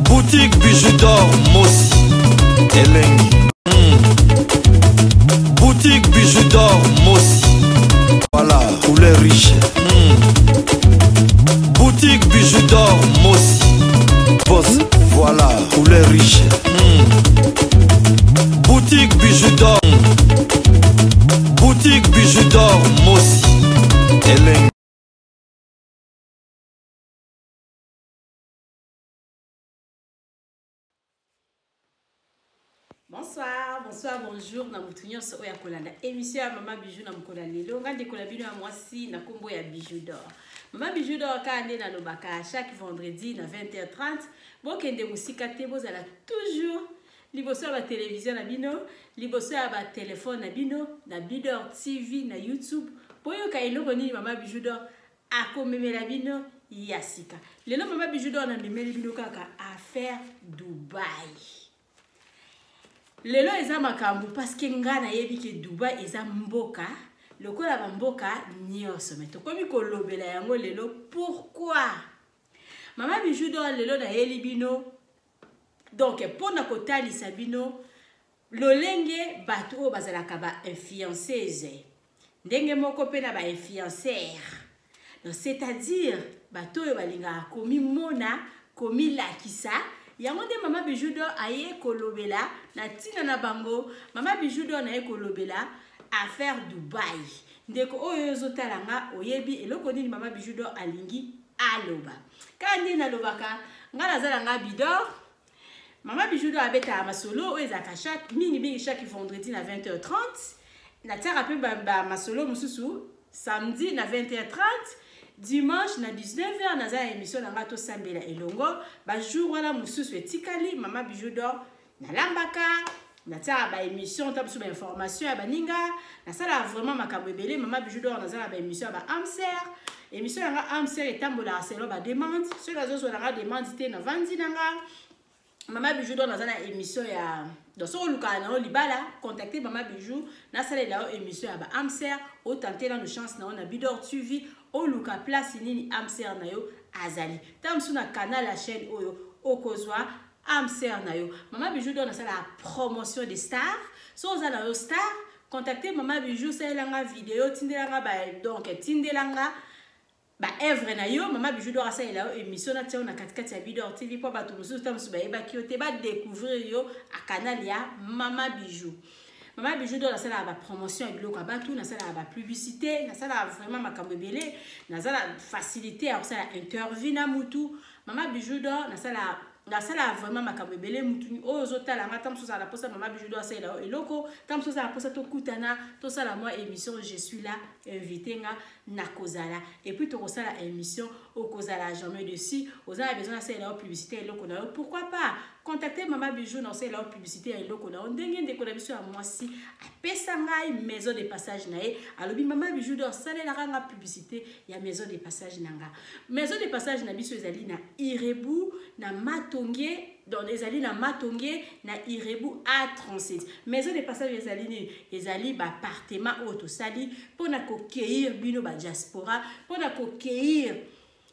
Boutique bijoux d'or Mossi Elengi. Boutique bijoux d'or Mossi. Voilà, couleur riche. Boutique bijoux d'or Mossi. Boss, voilà, couleur riche. Boutique bijoux d'or. Boutique bijoux d'or Mossi Elengi. Bonsoir, bonsoir, bonjour. Na mutunyo so oya kolanda émission ya Mama Bijou na mukola lelo ngande kola bino ya mwasi na kombo ya Bijou d'or. Mama Bijou d'or ka ande na lobaka chaque vendredi na 20h30. Bokende musika te bozala toujours liboso ya ba télévision na bino, liboso ya ba téléphone na bino, na Bidor TV na YouTube. Boyo ka eloko nini Mama Bijou d'or akomemela bino yasika. Lelo Mama Bijou d'or na memeli bino kaka affaire Dubai. Lelo eza makambu parce que nga na yebi ke Dubai eza mboka lokola ba mboka nyonso mais tokomi kolobela yango lelo pourquoi Mama Bijou d'or lelo na yeli bino donc pona kotalisa bino lolenge bato o bazalaka ba influenceuse ndenge moko pe na ba influenceur donc c'est-à-dire bato yo balinga komi mona komi lakisa yango nde Mama Bijou d'or aye kolobela na tina na bango Mama Bijou d'or na ye kolobela affaire Dubai ndeko oyo zotalanga oyebi eloko nini Mama Bijou d'or alingi aloba kandi na lobaka ngala zalanga Bidor Mama Bijou d'or abeta masolo oyo ezaka chaque vendredi na 20h30 na tara pe ba masolo mususu samedi na 20h30 dimanche na 19h na za émission na ngato sambela elongo ba jour wana mususu etikali Mama Bijou d'or na lambaka na tara ba émission tabusu ba information ya baninga na sala vraiment makambo ebele Mama Bijou d'or na za ba émission ba amser émission nga amser etambola selo ba demande ceux qui zo na demande te na vandi nanga Mama Bijou d'or na za na émission ya donc so luka na libala contacter Mama Bijou na sala la émission ya ba amser o tenter la chance na Bidor TV o luka place nini amser na yo azali tamsu na canal la chaîne oyo okozwa amser na yo Mama Bijou d'or na sala promotion des stars so za na yo star contacter Mama Bijou selanga vidéo tindelanga ba donc tindelanga ba œuvre na yo Mama Bijou d'or asa ela émission na tia na katikati ya Bidor TV po bato mususu tamsu ba yeba ki te ba découvrir yo a canal ya Mama Bijou. Mama Bijou d'or na sala ba promotion et biloko abatu na sala ba publicité na sala vraiment makambo belé na sala facilité à sala interview na mutu Mama Bijou d'or na sala vraiment makambo belé mutu o zotala ngata mso sala posa Mama Bijou d'or sala eloko tamso sala posa to kutana to sala moi émission je suis là invité nga na kozala et puis to sala émission au kozala jamais dessus aux a besoin de sala publicité eloko na pourquoi pas contacter Mama Bijou dans sala publicité eloko na ndenge ndeko na biso ya mwasi apesa ngai maison de passage na ye alobi Mama Bijou d'or sala la ranga publicité ya maison de passage nanga maison de passage na biso ezali na Irebu na Matonge dans les alliés na Matonge na Irebu A37 maison de passage ezali ba appartement auto sali pona ko cueillir bino ba diaspora pona ko cueillir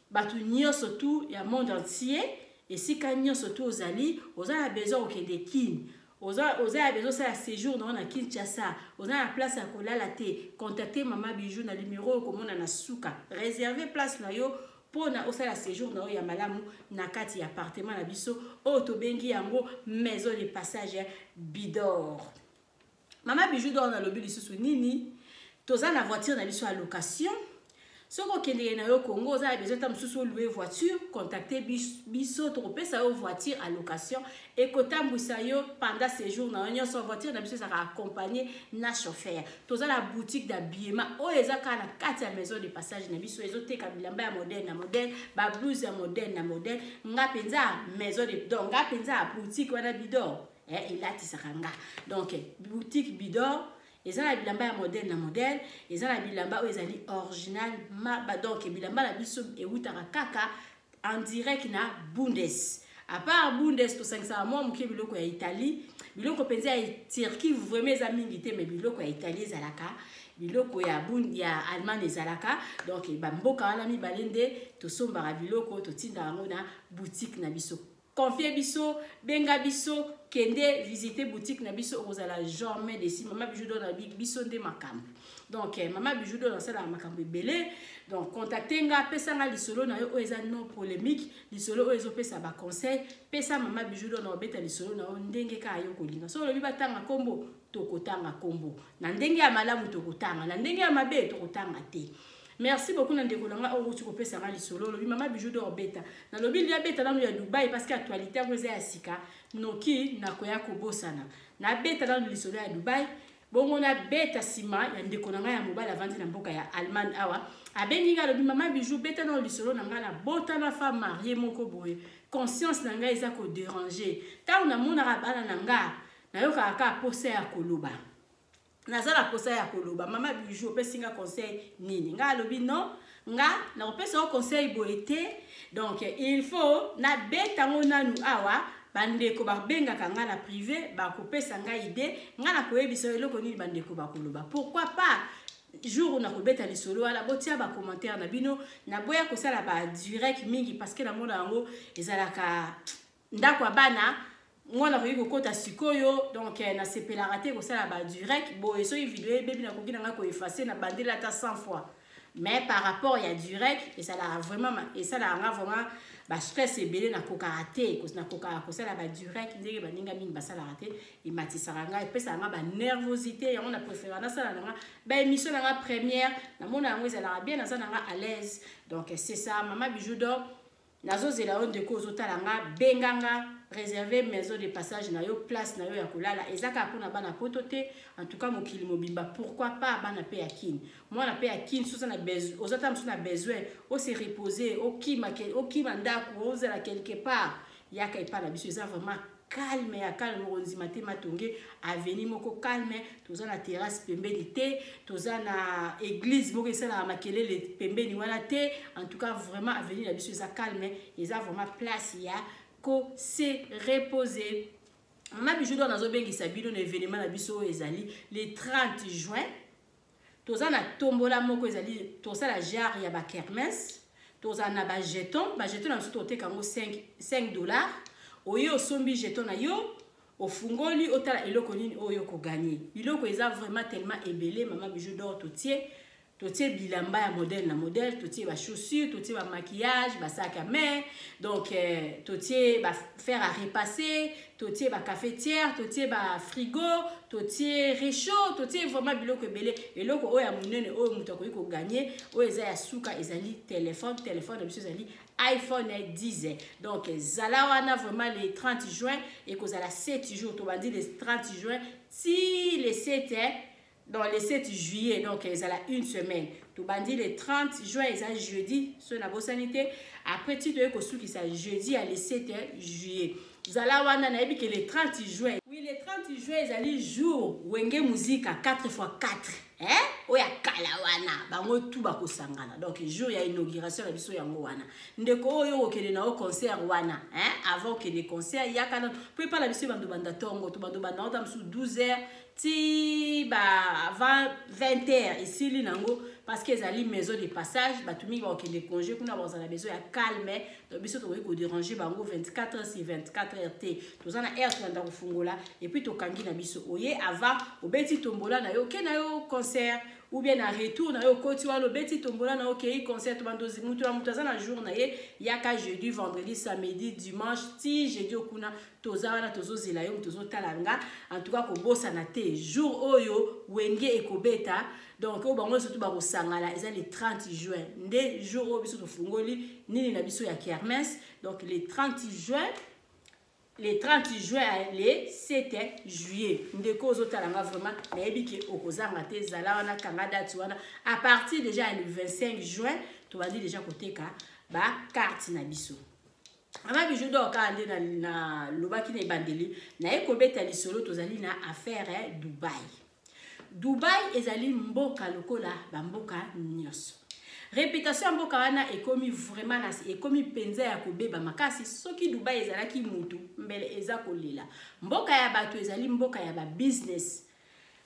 batu nyonso tout ya monde entier et si kanyo surtout aux alliés aux a besoin que des kin aux a besoin ça séjour dans na Kinshasa aux a la place à kolala te contacter Mama Bijou na numéro comme on na suka réserver place na yo pona osala séjour na ya malamu na kati ya appartement na biso auto bengi yango maison de passage Bidor. Mama Bijou d'or na lobi lisusu nini toza na voiture na biso à location soko kende na yo Congo za besoin ta mususu louer voiture contacter biso to pesa yo voiture à location et kotambwisa yo pendant séjour na yo so voiture na biso ça accompagner na chauffeur toza la boutique d'habillement o ezaka na kati ya maison de passage na biso ezoteka bilamba ya moderne na moderne ba blouse ya moderne na moderne nga penza maison de donc nga penza boutique wana Bidor elati sakanga donc boutique Bidor eza na bilamba ya modèle na modèle eza na bilamba ezali original donc bilamba na biso eutaka kaka en direct na Bundes à part Bundes to 500 mois muke biloko ya Italie biloko penza ya Turquie vraiment eza mingi te mais biloko ya Italie ezalaka biloko ya Allemagne ezalaka donc ba mboka wana mi balende to sombara biloko to tinda yango na boutique na biso confie biso benga biso kende visiter boutique na biso ozala jamais desi Mama Bijou d'or na biso nde makambo. Donc Mama Bijou d'or na sala makambo belé. Donc contactez nga pesa nga lisolo na yo eza non polémique lisolo ozo pesa ba conseil pesa Mama Bijou d'or na obeta lisolo na ndenge ka yo kolinga so lobi batanga kombo tokotanga kombo na ndenge ya malamu tokotanga na ndenge ya mabe tokotanga te. Merci beaucoup na ndeko nanga o tu kopesa nga lisolo lobi Mama Bijou d'or beta na lobi lia beta na ya Dubai parce que actualité ngoze ya sika noki na koya kobosana na beta na lisolo ya Dubai bongo na beta sima ya ndeko nanga ya mobala vandi na mboka ya Allemagne awa abenginga lobi Mama Bijou beta na lisolo nanga na bota na femme mariée moko boye conscience nanga eza ko déranger ta una mona bana nanga na yo ka posa ya koloba nazala posa ya koloba Mama Bijou pesinga conseil nini nga lobi non nga na opesa conseil boete donc il faut na beta ngona nu awa bandeko babenga kanga na privé ba kopesa nga idée nga na koyebisa eloko nini bandeko bakoloba pourquoi pas jour on a kobeta lisolo ala botia ba commentaire na bino na boya ko sala ba direct mingi parce que na mona ngo ezalaka ndako bana mwana ko kota sikoyo donc na sepela raté ko sala ba direct bo eso vidéo bebi na kokina nga ko effacer na bandela ta 100 fois mais par rapport ya direct et ça la vraiment et ça la vraiment ba stress ebele na kokaraté ko na kokara ko sala ba direct ndenge baninga mingi basala raté et matisaka nga epesa nga ba nervosité ya on a préféré na sala nga ba émission nga première na mona ngo ezala bien na sala nga à l'aise donc c'est ça Mama Bijou d'or nazo zela on de ko zotala nga benganga réserver maison de passage na yo place na yo ya kolala ezaka pona bana potote en tout cas mokili mobimba pourquoi pas bana pe yakine moi na pe yakine sosa na besoin ozata mso na besoin o se reposer o kima ndako ozela quelque part yaka epa na biso eza vraiment calme ya calme onzima te matonge avenir moko calme toza na terrasse pembeni te toza na église moko esala makelele pembeni wana te en tout cas vraiment avenir na biso eza calme eza vraiment place ya ko se reposer Mama Bijou d'or nazo bengisa bino na événement na biso ezali le 30 juin toza na tombola moko ezali toza la genre ya ba kermesse toza na ba jeton na biso toteka ngo 5 dollars oyo sombi jeton na yo ofungoli otala eloko nini oyo ko gagner biloko eza vraiment tellement ébélé Mama Bijou d'or totie bilamba ya modèle na modèle totie ba chaussures totie ba maquillage ba sac à main donc totie ba fer à repasser totie ba cafetière totie ba frigo totie réchaud totie vraiment biloko ebele eloko oyo ya munene oyo mutu akoki ko gagner oyo eza ya suka ezali téléphone na biso ezali iPhone 10 donc zala wana vraiment le 30 juin et kozala 7 jours to bandi le 30 juin si le 7 dans le 7 juillet donc ils ont une semaine tout bandi le 30 juin ils ont jeudi sur la sanité après tu dois que qui ça jeudi à le 7 juillet zala wana na ebi que le 30 juin oui le 30 juin ils allaient jour wenge musique à 4x4 oya kala wana bango tout ba kosangana donc jour ya inauguration la biso yango wana ndeko oyo okele na o concert wana avant que les concerts yakana puis pas la biso bando banda tongo to bando banda on sous 12h ti ba avant 20h ici linango parce que ezali maison de passage batumi ba okele congé kuna ba za la maison ya calme donc biso to ko déranger bango 24h sur 24h t tozana air to banda kufungola et puis to kangi na biso oye avant obeti tombola na yo ke na yo concert ou bien na retour na yo koti walo beti tombola na OK concert bandozi mutu na mutu na jour na ye yaka jeudi vendredi samedi dimanche ti jeudi okuna tozana tozozela yo tozotalanga en tout cas ko bossa na te jour oyo wenge ekobeta donc o bango surtout ba kosangala eza le 30 juin nde jour oyo biso tofungoli nini na biso ya kermesse donc le 30 juin le 30 juin le 7 juillet ndeko ozotalanga vraiment nayebi ke okozanga te zala wana kanga date wana à partir déjà le 25 juin to bandi déjà koteka ba carte na biso Mama Bijou d'or ka ande na lobaki na bandeli na ekobeta lisolo tozali na affaire Dubai ezali mboka lokola ba mboka nyonso réputation mboka wana ekomi vraiment na ekomi penza ya kobeba makasi soki Dubai ezalaki mutu mbele eza kolela mboka ya bato ezali mboka ya ba business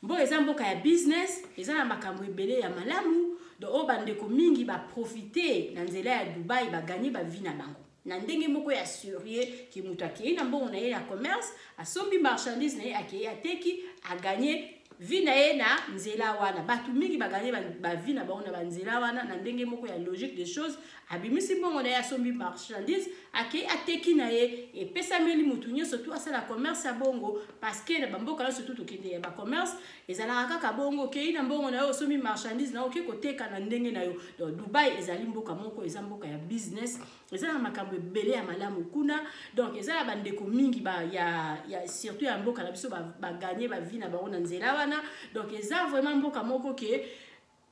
mboka eza mboka ya business eza na makambo ebele ya malamu do o bandeko mingi ba profiter na nzela ya Dubai ba gagner ba vie na bango na ndenge moko ya sérieux ki mutu akei na mbongo na ye ya commerce asombi marchandise na ye akei ateki aganye vi na ye na nzela wana bato mingi baganye bavi na bango na banzela wana na ndenge moko ya logique des choses abimisi mbongo na ye asombi marchandise akei ateki na ye epesameli mutu nyonso tu asala commerce ya bongo parce que na bamboka nyonso tu tokende ya bacommerce ezalaka kaka bongo okei na mbongo na yo osombi marchandise na oke koteka na ndenge na yo. Donc Dubai ezali mboka moko eza mboka ya business eza na makambo ebele ya malamu kuna donc eza na bandeko mingi ya surtout ya mboka na biso baganye bavi na bango na nzela wana donc eza vraiment mboka moko ke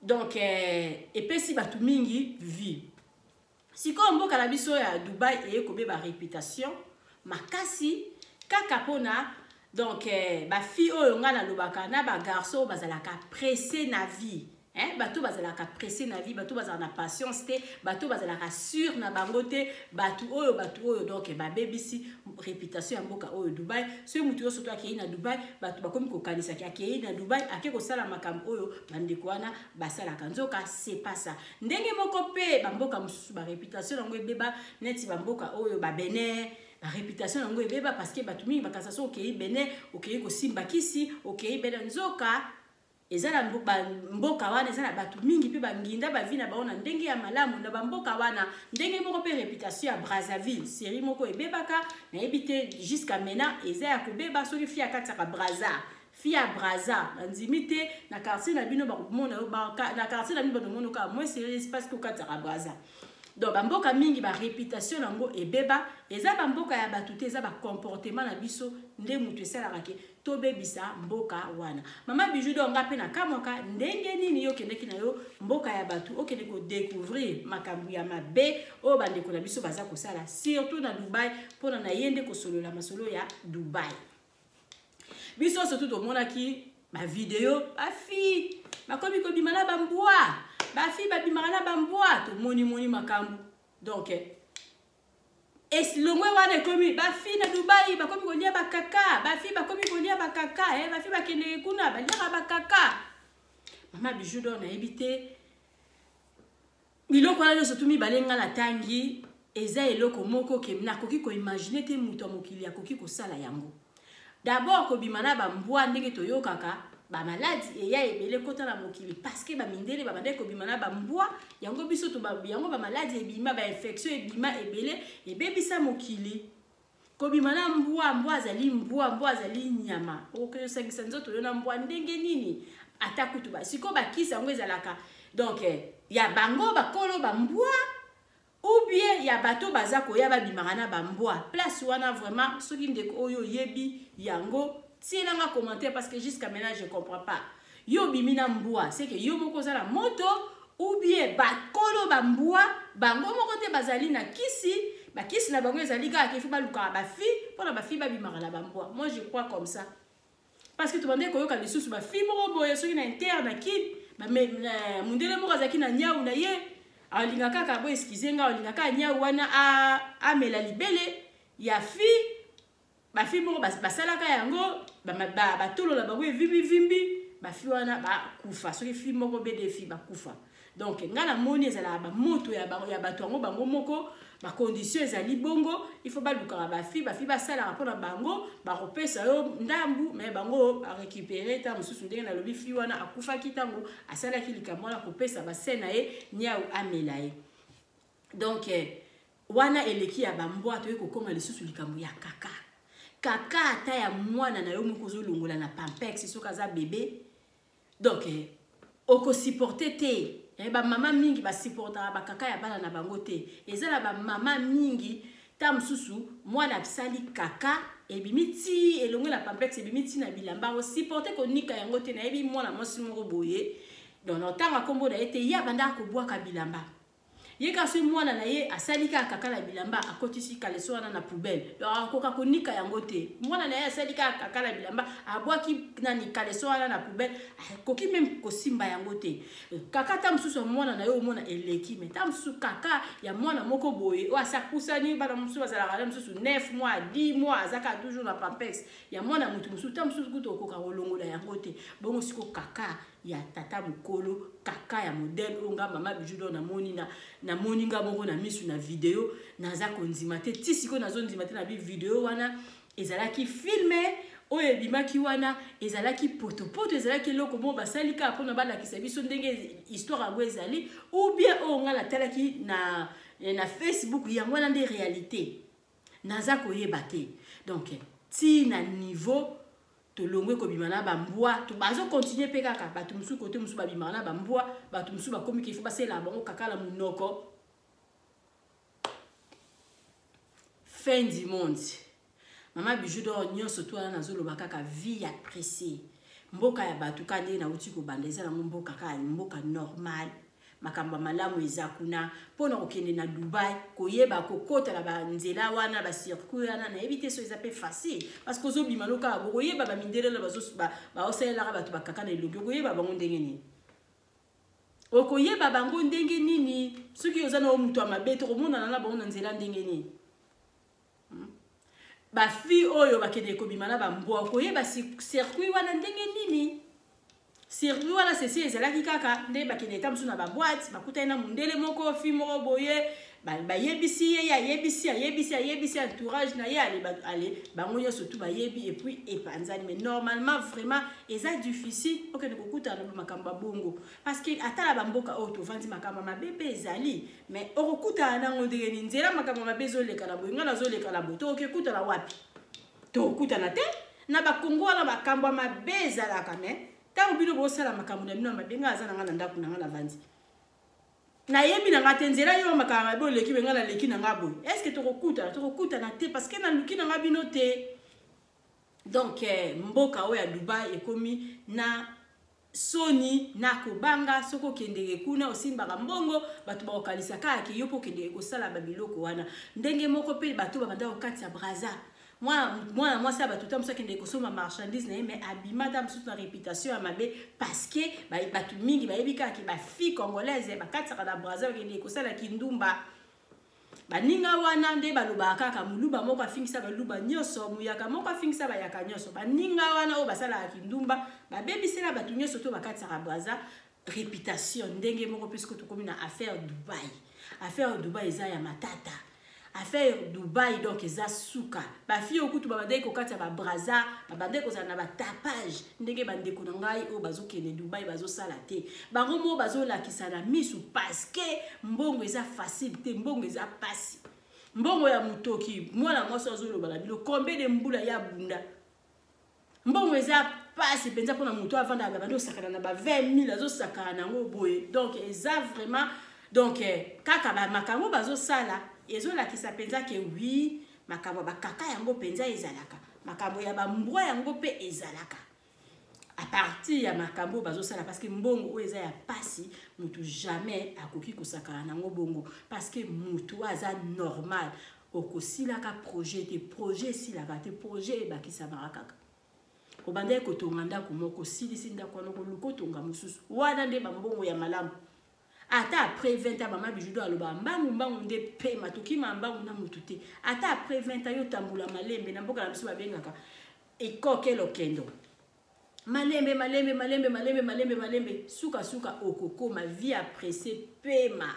donc epesi bato mingi vie. Sikoyo mboka na biso ya Dubai ekobeba réputation makasi kaka pona donc ba fille oyo nga na lobaka na ba garçon bazalaka pressé na vie bato bazalaka pressé na vie bato bazala na patience te bato bazalaka sûr na bango te bato oyo donc babebisi réputation ya mboka oyo Dubai so mutu surtout akei na Dubai bato bakomi kokanisa ki akei na Dubai ake kosala makambo oyo bandeko wana basalaka nzoka c'est pas ça ndenge moko pe bamboka mosusu ba réputation yango ebeba neti bamboka oyo ba Benin la réputation yango ebeba parce que bato mingi bakasaso okei Benin okei kosimba kisi okei bena nzoka ezala mboka wana ezala bato mingi pe banginda bavi na baona ndenge ya malamu na bamboka wana ndenge moko pe réputation ya Brazzaville série moko ebebaka na ebite jusqu'à maintenant eza ya kobeba soki fia kataka Brazza nzimite na quartier na bino bakomona na quartier na bino bakomona ka moins sérieux parce que kataka Brazza. Donc bamboka mingi ba réputation nango ebeba eza bamboka ya bato te eza ba comportement na biso nde mutu esalaka ke tobebisa mboka wana. Mama Bijou do nga pe na kamoka ndenge nini yo kendeki na yo mboka ya bato okende ko découvrir makambu ya mabe o bandeko na biso baza kosala surtout na Dubai pona na yende kosolola masolo ya Dubai. Biso surtout to monaki ba vidéo ba fi bakomi ko bimana bambwa ba fi ba bimana bambwa to moni makambu donc eslongwe wana komi ba fi na Dubai bakomi kolia bakaka ba fi bakomi kolia bakaka ba fi bakende kuna balia bakaka. Mama Bijou do na ebite biloko na surtout mi balenga na tangi eza eloko moko ke na koki ko imaginer te muto mokili akoki ko sala yango. D'abord ko bimana bambwa ndenge toyokaka ba maladie eya ebele kota na mokili parce que ba mindele ba bande ko bimana bambwa yango biso to ba yango ba maladie ebima ba infection ebima ebele ebebisa mokili ko bimana mbwa azali nyama okoyo sangisa nzoto yona mbwa ndenge nini atakutu ba siko ba kisa yango ezalaka donc ya bango bakolo bambwa ou bien ya bato baza koya ba bimana na bambwa place wana vraiment soki ndeko oyo yebi yango tielanga commentaire parce que jusqu'à maintenant je comprends pas yo bimina mbwa c'est que yo moko za la moto ou bien bakolo bambwa bango moko te bazali na kisi ba kisi na bango ezali ka ke fiba luka ba fi pona ba fi ba bimara la bambwa. Moi je crois comme ça parce que tu bande ko yo ka lisusu ba fi moko boye soki na interne ki ba mundele moko zaki na nyau na ye alinga kaka bo excusenga alinga ka nyau wana a mela libele ya fi ba fi moko basalaka yango ba tolo la bango vimbi ba fi wana ba kufa soki fi moko be defi ba kufa. Donc ngana moni ezala ba moto ya bato yango bango moko ba condition ezali bongo il faut ba luka ba fi ba sala rapport na bango ba repesa yo ndambu mais bango a récupérer ta mususu ndenge na lobi fi wana akufa kitango asala kilika mwana kopesa ba sena ye nyau amela ye. Donc wana eleki ya bambwa to ko koma lisusu likambo ya kaka ata ya mwana na yo moko zolongola na pampex soka za bébé donc oko supporter te ba mama mingi ba supportera ba kaka ya bana na bango te ezala ba mama mingi ta mususu mwana absali kaka ebimiti elongola pampex ebimiti na bilamba o supporter ko nika yango te na ebi mwana mosi moko boye donc notanga kombo na ete ya banda ko bwa ka bilamba yeka so mwana na ye asalika kaka la bilamba akotisi kaleso wana na poubelle donc akoka konika yango te mwana na ye asalika kaka la bilamba abwaki nani kaleso wana na poubelle akoki même kosimba yango te kaka ta mususu mwana na ye omona eleki mais ta mususu kaka ya mwana moko boye o asakusani bana mususu azala la mususu 9 mois 10 mois azaka toujours na pampex ya mwana mutu mususu ta mususu kuto okoka olongola yango te bongo siko kaka ya tata mukolo kaka ya modèle onga mama Bijou d'or na moninga moko na misu na vidéo naza konzima te tisiko nazo nzima te na bi vidéo wana ezalaki filmé oyo bimaki wana ezalaki potopoto ezalaki loko mo basalika apona balakisa biso ndenge histoire yango ezali ou bien onga la talaki na Facebook yango wana nde réalité naza koyeba te donc ti na niveau to longwe ko bimana ba mbwa to bazo continuer pe kaka batu musu kote musu ba bimana ba mbwa batu musu ba komi ki faut passer la bango kaka la munoko fin du monde. Mama Bijou d'or nyonso to na zoloba kaka vie appréciée mboka ya batu kande na uti ko bandeza na mboka kaka mboka normal makamba malamu ezakuna pona okende na Dubai koyeba kokota na banzela wana ba circuit wana na éviter so ezape facile parce que zo bimaloka boyeba ba mindele la bazo ba osela batu bakaka na elongo koyeba bango ndenge nini okoyeba bango ndenge nini soki ozana o mutu amabeto komona na bango na nzela ndenge nini ba fi oyo bakende ko bimana ba mbwa koyeba circuit wana ndenge nini circuit wana c'est ezalaki kaka nde bakende tamsu na ba boîte bakuta na mundele moko fi moko boye ba yebisi ya yebisi entourage na ye ale bango yoso tout ba yebi et puis epanzani mais normalement vraiment eza difficile okende kokuta na makamba bongo parce que atala ba mboka oyo to vandi makamba mabebe ezali mais okuta na ngondenge ni nzela makamba mabezo leka na boye ngana zo leka na boye to okekuta na wapi to okuta na te na ba Kongo na makamba mabeza la kame ta obino bo sala makambo na bino mabenga azana ngana ndaku na ngana vandi na yebi na ngatenzela yo makamba bo leki benga na leki na ngabo est-ce que tokokuta na te parce que na luki na ngabino te donc mboka o ya Dubai ekomi na soni na kobanga soko kendeke kuna osimbaka mbongo batu ba okalisa kaka yo po kendeke ko sala babiloko wana ndenge moko pe batu ba banda okati ya braza moi ça ba tout temps ça kende ko soma marchandise na mais abima dam sous la réputation amabe parce que batu mingi ba yebika ki ba fille congolaise ba katsa na braza kende ko sala kindumba baninga wana nde baloba kaka muluba moko afingisa baluba nyoso muyaka moko afingisa ba yaka nyoso baninga wana o basala kindumba ba bebisela batu nyoso to bakatsa na braza réputation ndenge moko puisque to komi na affaire Dubai eza ya matata affaire Dubai donc eza suka ba fi okutu ba bande ko kata ba braza ba bande ko za na ba tapage ndenge bande ko ngai o bazo kene Dubai bazo sala te bango mo bazo la kisana misu parce que mbongo eza facile te mbongo eza pasi mbongo ya mutoki mwana moso azolo bala bilo combien de mbula ya bunda mbongo eza pasi penza pona muto avanda ba bande osakana na ba 20 000 azo sakana ngo boye donc eza vraiment donc kaka ba makambo bazo sala ezola ki sapenza ke oui makambo bakaka yango penza ezalaka makambo ya bambwa yango pe ezalaka à partir ya makambo bazosala parce que mbongo eza ya pasi mutu jamais akoki kosakana nango bongo parce que mutu aza normal okosilaka projet silaka te projet bakisa barakaka obanda kotonga ndako moko silisi ndako wana kolukotonga mususu wana nde bambongo ya malamu ata après 20 ans mama Bijou d'or aloba mbangu nde pe matoki mbangu na mutu te ata après 20 ans yo tambula malembe na mboka na biso babengaka ekoke lokendo malembe suka okoko ma vie appréciée pema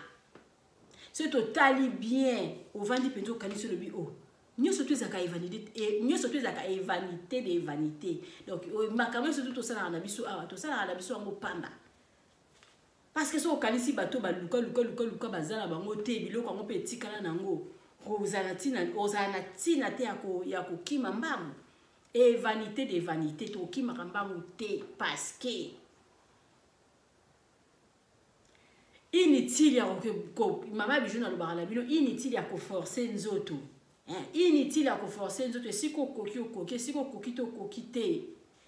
c'est totally bien ovandi penzo kanisi lobi o nyoso tu ezaka vanité de vanité donc makambo surtout to sala na biso awa to sala na biso ngo pamba parce que so kanisi bato ba luka bazala bango te biloko ngo pe tikala nango ozana tina te ya kokima mbangu et vanité de vanité to kima mbangu te parce que inutile ya ko mama Bijou na lobara la bino inutile ya ko forcer nzoto inutile ya ko forcer nzoto siko koki siko koki to kokite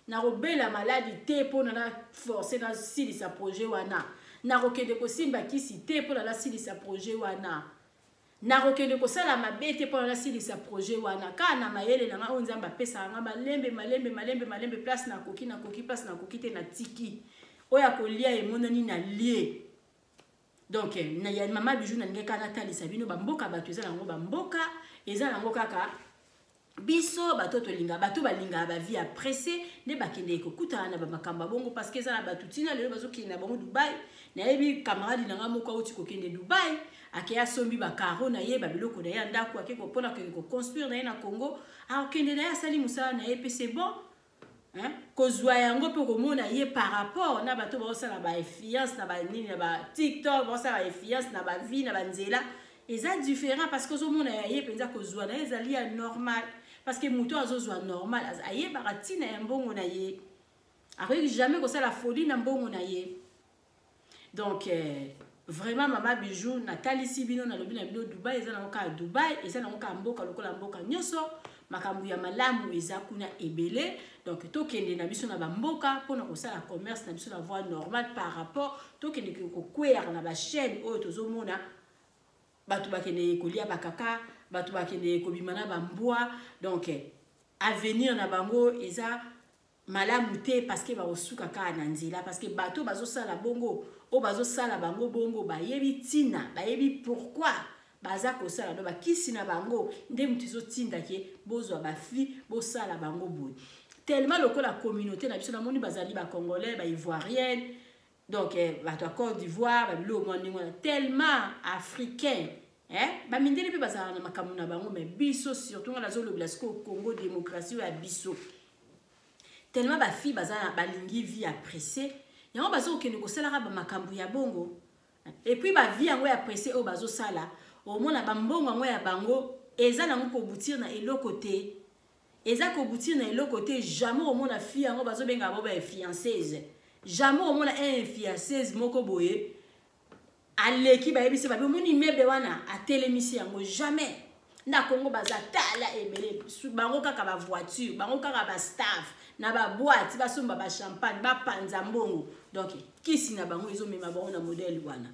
na robela maladie te pona na forcer na sili sa projet wana na rokende ko simba kisi te pona na sili sa projet wana na rokende ko sala mabete pona na sili sa projet wana kana mayele na nga onzamba pesa nga malembe place na koki place na koki te na tiki oya ko lia emonani na lie donc na ya mama Bijou na ngeka na tali sabino ba mboka bato eza nango ba mboka eza nango kaka biso bato tolinga bato balinga ba vie appréciée ne bakende ko kutana ba makamba bongo parce que ça na bato tina lelo bazo kina bongo Dubai na yebi camarade nanga moko uti ko kende Dubai akeya sombi ba karo na ye ba biloko na ya ndako akeko pona ko construire na ye na Congo a kende na ya sali musala na ye pe c'est bon hein kozwa yango pe komona ye par rapport na bato ba osala ba influence na ba nini na ba TikTok ba osala ba influence na ba vie na ba nzela eza différent parce que zo mona ye penza kozwa na ezali ya normal. Parce que mouton azozwa normal aye baratina ya mbongo na ye après jamais que ça la folie na mbongo na ye donc vraiment mama bijou Nathalie Sibino na lobi na bino Dubai eza na ka Dubai eza na ka mboka lokola mboka nyoso makambu ya malamu eza kuna ebele donc to kende na biso na ba mboka pona ko sala commerce na biso na voie normale par rapport to kende ko kwera na ba chaîne oyo tozomona batu bakende kolia bakaka batu bakende kobimana bambwa donc avenir na bango eza malamu te parce que ba osuka ka na nzela parce que bato bazo sala bongo o bazo sala bango bongo ba yebi tina ba yebi pourquoi baza ko sala do ba kisi na bango nde mutizo tinda ke bozwa ba fi bo sala bango boy tellement lokola communauté na biso na moni bazali ba congolais ba ivoirienne donc bato à Côte d'Ivoire ba bilo mo ndingo tellement africain ba mindele pe bazala na makamu na bango mais biso surtout na zolo blasco Congo démocratie ya biso tellement ba fi bazala balingi vie appréciée yango bazo okende ko sala ba makambu ya bongo et puis ba vie yango ya appréciée o bazo sala au mona ba mbongo yango ya bango eza na ko boutir na eloko te eza ko boutir na eloko te jamais au mona fi yango bazo benga ba fianceuse jamais au mona un fianceuse moko boye aleki ba yebise ba moni mebe wana atelemisi yango jamais na Congo bazatala ebele bango kaka ba voiture bango kaka ba staff na ba boîte ba somba ba champagne ba panza mbongo donc kisi na bango ezo mema bango na modèle wana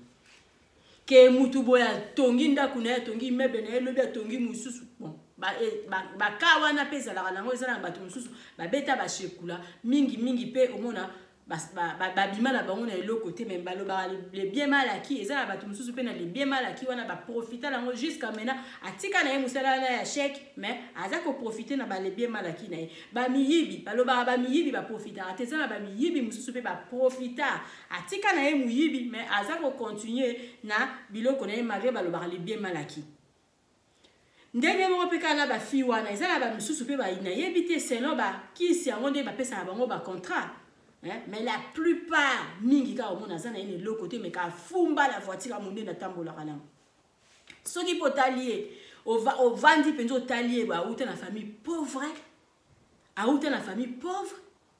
ke mutu boya tongi ndako na tongi mebe na elobi tongi mususu bon ba ka wana pesa la nango ezala na bato mususu ba beta ba shekula mingi pe omona ba bima na bango na eloko te même baloba les bien mal acquis ezala bato mususu pe na les bien mal acquis wana ba profiter lango jusqu'à maintenant atika na ye musala na ya chèque mais aza ko profiter na ba les bien mal acquis na ye ba miyibi baloba ba miyibi ba profiter atezala ba miyibi mususu pe ba profiter atika na ye muyibi mais aza ko continuer na biloko na ye malgré baloba les bien mal acquis ndenge mo pe kana ba fi wana ezala ba mususu pe ba ina yebite selon ba kisi yango nde ba pesa na bango ba contrat. Mais la plupart mingi ka omona zana ine le côté mais ka fumba la voiture amunde na tambola kana soki potalier au vandi penzo talier ba outa na famille pauvre a outa na famille pauvre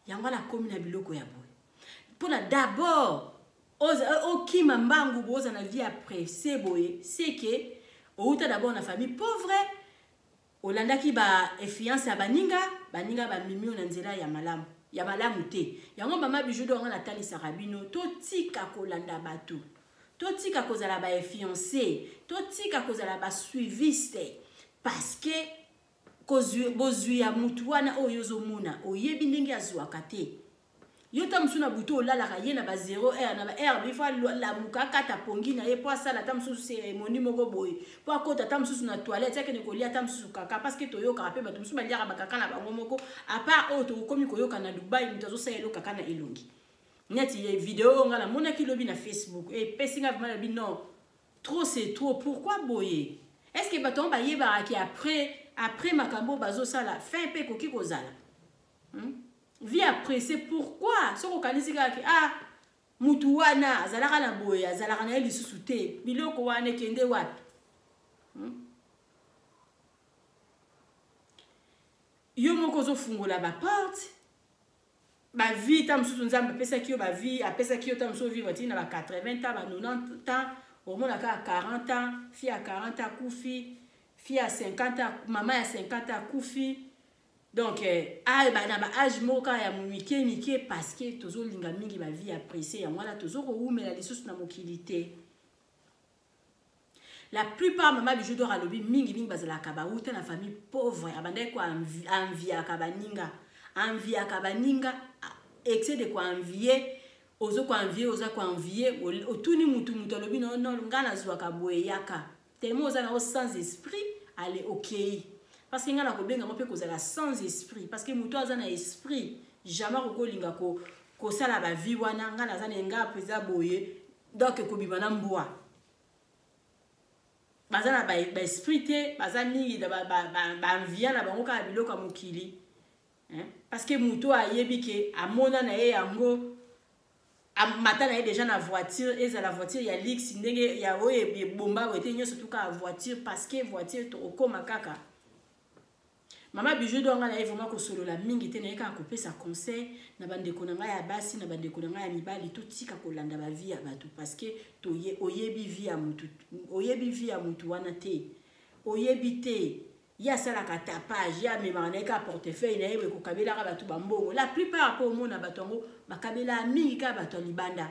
yango la commune na biloko ya boy pona d'abord o kima mbangu boza na vie après c'est boy c'est que outa d'abord na famille pauvre olanda ki ba influence ya baninga ba mimio na nzela ya malamu ya malamu te yango mama bijou do ngana tali sarabino to tika kolanda bato to tika kozala ba fiancé to tika kozala ba suiviste parce que bozui ya mutu wana oyo zomona oyebi ndenge azwaka te yo tamsuna buto olala ka ye na ba 0 na ba r bifa la mukaka ta pongi na ye po asala tamsusu cérémonie moko boye po akota tamsusu na toilette yake ne kolia tamsusu kaka parce que toyo ka pe bato musu baliaka bakaka na bango moko à part auto komi koyoka na Dubai mutazo sa elo kaka na elongi neti ye vidéo ngala mona ki lobi na Facebook et pesinga vraiment bi non trop c'est trop pourquoi boye est-ce que bato ba yeba ki après makambo bazo sala fin pe koki kozala vie après c'est pourquoi ce qu'on kanisi kaki mutu wana azalaka na boya azalaka na lisusu te biloko wana kende wapi yo moko zo fungola ba porte ba vie tamsusu nzambe pesa ki yo ba vie apesa ki yo tamso vivre tina ba 80 ans ba 90 ans au moins à 40 ans fille à 40 ans kufi fille à 50 ans maman à 50 ans kufi. Donc, na ba âge moka ya mike parce que tozo linga mingi ba vie appréciée ya ngala tozo ko umela lisusu na mokilité. La plupart mama bijou do ralobi mingi bazala ka ba uta na famille pauvre abandai ko envia ka baninga excès de ko envier ozo ko envier otuni mutu alobi non ngana zwa ka boye yaka tellement oza na au sans esprit allez OK. parce que nga na kobenga mo pe kozala sans esprit parce que muto aza na esprit jamais kokolinga ko sala ba vie wana nga na zana nga peza boye donc ko bibana mbwa bazana ba esprit te bazani ba envia na bango ka biloka mokili hein parce que muto ayebi ke amona na ye yango matin na déjà na voiture et la voiture ya lix ndenge ya oye bomba wete nyoso tuka voiture parce que voiture to okoma kaka mama bijou donga na vraiment ko solo la mingi te na ka ko pesa conseil na bandeko na nga ya basi na bandeko na nga ya mibali to tika ko landa ba vie ya bato parce que to oyebi vie ya mutu wana te oyebi te ya sala ka tapage ya mema na ka portefeuille na yebe ko kabela ka bato bambongo la plupart po mona bato ngo bakabela mingi ka bato libanda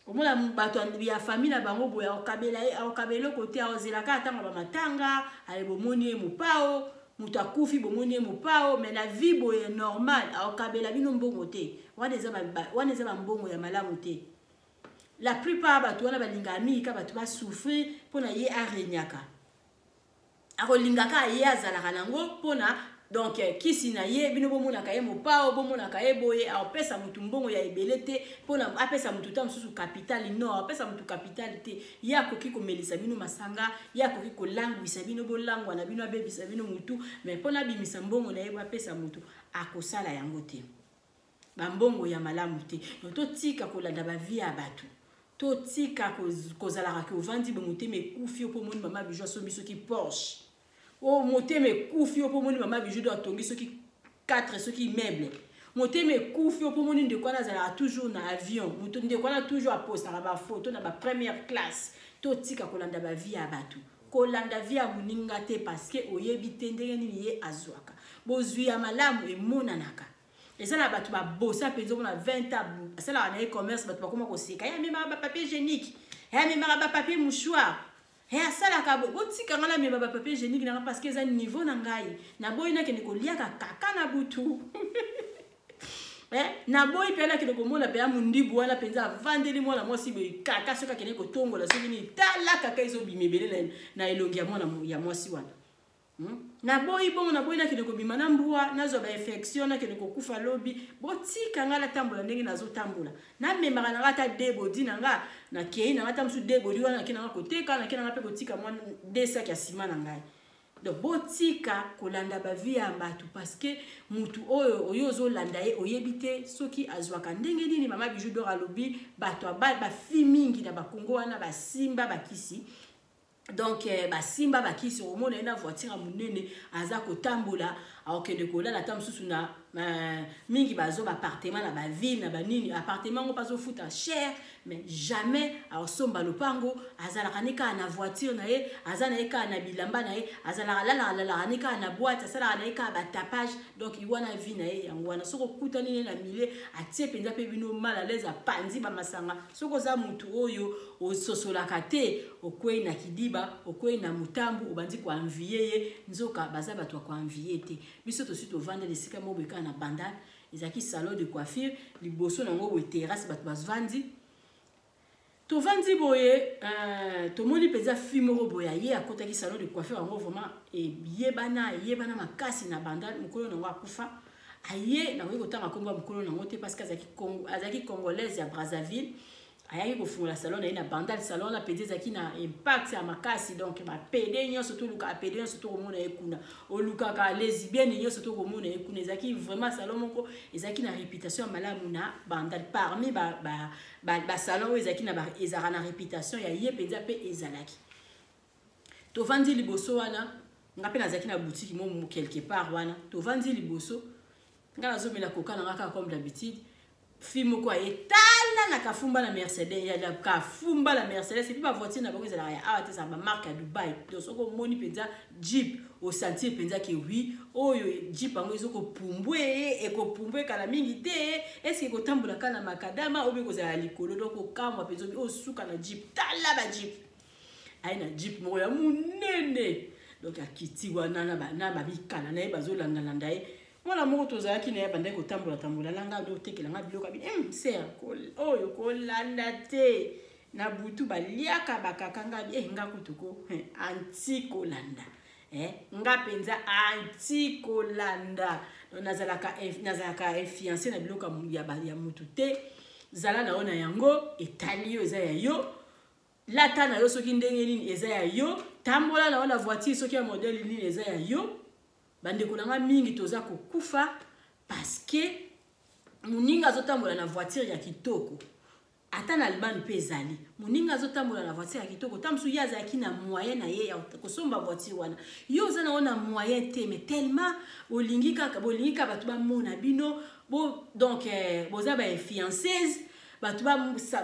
omona bato ya famille na bango boya okabela côté ozela ka tanga ba matanga ale bomoni mupao mutakufi bomoni mupao mais la vie boye normal okabela bino mbongo te wana eza ba mbongo ya malamu te la plupart bato wana balinga mingi ka bato ba souffrir pona ye arenyaka akolingaka ye azalaka nango pona donc kisi na ye bino bomona ka ye mopao bomona ka ye boye apesa mutu mbongo ya ebelete pona apesa mutu ta mususu capital no apesa mutu capital te ya koki komelisa bino masanga ya koki kolangwisa bino bolangwa na bino abebisa bino mutu mais pona bimisa mbongo na ye apesa mutu akosala yango te bambongo ya malamu te to tika kolanda ba vie ya bato to tika kozalaka ke ovandi bomote mekufi opo moni mama bijou so biso ki Porsche o mote mekufi opo moni mama bijou do atongi so ki 4 so ki meuble mote mekufi opo moni ndeko na zala toujours na avion moto ndeko na toujours aposta ba photo na ba première classe to tika kolanda ba vie ya bato kolanda vie ya muninga te parce que oyebi te ndenge nini ye azwaka bozwi ya malamu emonanaka et ça la batu ba bossa penzo na 20 ans ça la na e-commerce batu ba koma ko sika ya mema ba papier hygiénique ya mema ba papier mouchoir ya ça la ka botika ngala mema ba papier hygiénique na parce que za niveau na ngai na boy na ke ko liaka kaka na butu na boy pe na ke ko mona pe ya mundibu wana penza vandeli mona mosi be kaka soka ke ko tongola so ni tala kaka izo bimebele na elongi ya mona ya mosi wana na boy bon na boy na kene ko bimana mbua nazo ba infection na kene ko kufa lobi botika ngala tambola ndenge nazo tambola na memaka na ngata debo dina nga na kei na ngata msu debo diwa na kena ko teka na kena ngape ko tika mwa desa kya sima na ngai donc botika kolanda ba vie ya mbatu parce que mutu oyo zo landa ye oyebite soki azwaka ndenge nini mama bijou do lobi bato ba fi mingi na ba Kongo wana ba simba ba kisi donc basimba bakisi omona ena voiture munene aza kotambola akende kolala ta mususu na mingi bazo ba appartement na ba ville na ba nini appartement ngo pazo futa cher mais jamais asomba lopango azala kanika na voiture na ye azana eka na bilamba na ye azala la kanika na boîte azala na eka ba tapage donc iwana vie na ye yango wana soko kutani na mile atie penza pe bino mal à l'aise apandi ba masanga soko za mutu oyo ososola kate okwei na kidiba okwei na mutambu obandi kwa envier nzoka baza bato kwa envier te biso to suite vendre les sika mo beka na bandal ezaki salon de coiffure liboso nango bo terrasse bato bazvandi to vandi boye to moni peza fimoro boya ye akota ki salon de coiffure yango vraiment e yebana makasi na bandal mukolo nango akufa aye na ko tanga komba mukolo nango te parce que azaki congolaise ya Brazzaville ayaki ko fungula salon na ina bandal salon la pede zaki na impact ya makasi donc ba pede nyo surtout luka pede nyo surtout komona ekuna o luka ka lesbienne nyo surtout komona ekuna ezaki vraiment salon moko ezaki na réputation malamu na bandal parmi ba salon ezaki na ba ezara na réputation ya ye penza pe ezalaki to vandi liboso wana ngape na zaki na boutique mo quelque part wana to vandi liboso ngala zo mela koka na ngaka comme d'habitude fimo kwa etala na kafumba na Mercedes ya kafumba la Mercedes et puis ba voiture na bango ezala ya awate sa ba marque à Dubaï donc soko moni penza Jeep au sentier penza ke oui oyo Jeep bango ezoko pumbwe e ko pumbwe kala mingi te est-ce que ko tambola kana makadama obi ko za likolo donc ko kamwa penzo o suka na Jeep tala ba Jeep aina Jeep mo ya munene donc akiti wana na ba bikana na bazo landa mwana moko tozalaki na yaba ndeko tambola langa do tekela nga biloko abi ser oyo kolanda te na butu baliaka bakakanga bi nga kutuko anti kolanda nga penza anti kolanda nazalaka influencé na biloko ya mutu te zala na ona yango etali yo eza ya yo lata na yo soki ndenge nini eza ya yo tambola na ona voiture soki ya modèle nini eza ya yo bandeko nanga mingi toza kokufa parce que muninga azotambola na voiture ya kitoko ata na albani pe ezali muninga azotambola na voiture ya kitoko tamsu ya azaki na moyen na ye ya kosomba voiture wana yo oza na ona moyen te mais tellement bolingi kaka bato bamona bino bo donc boza ba fiancés bato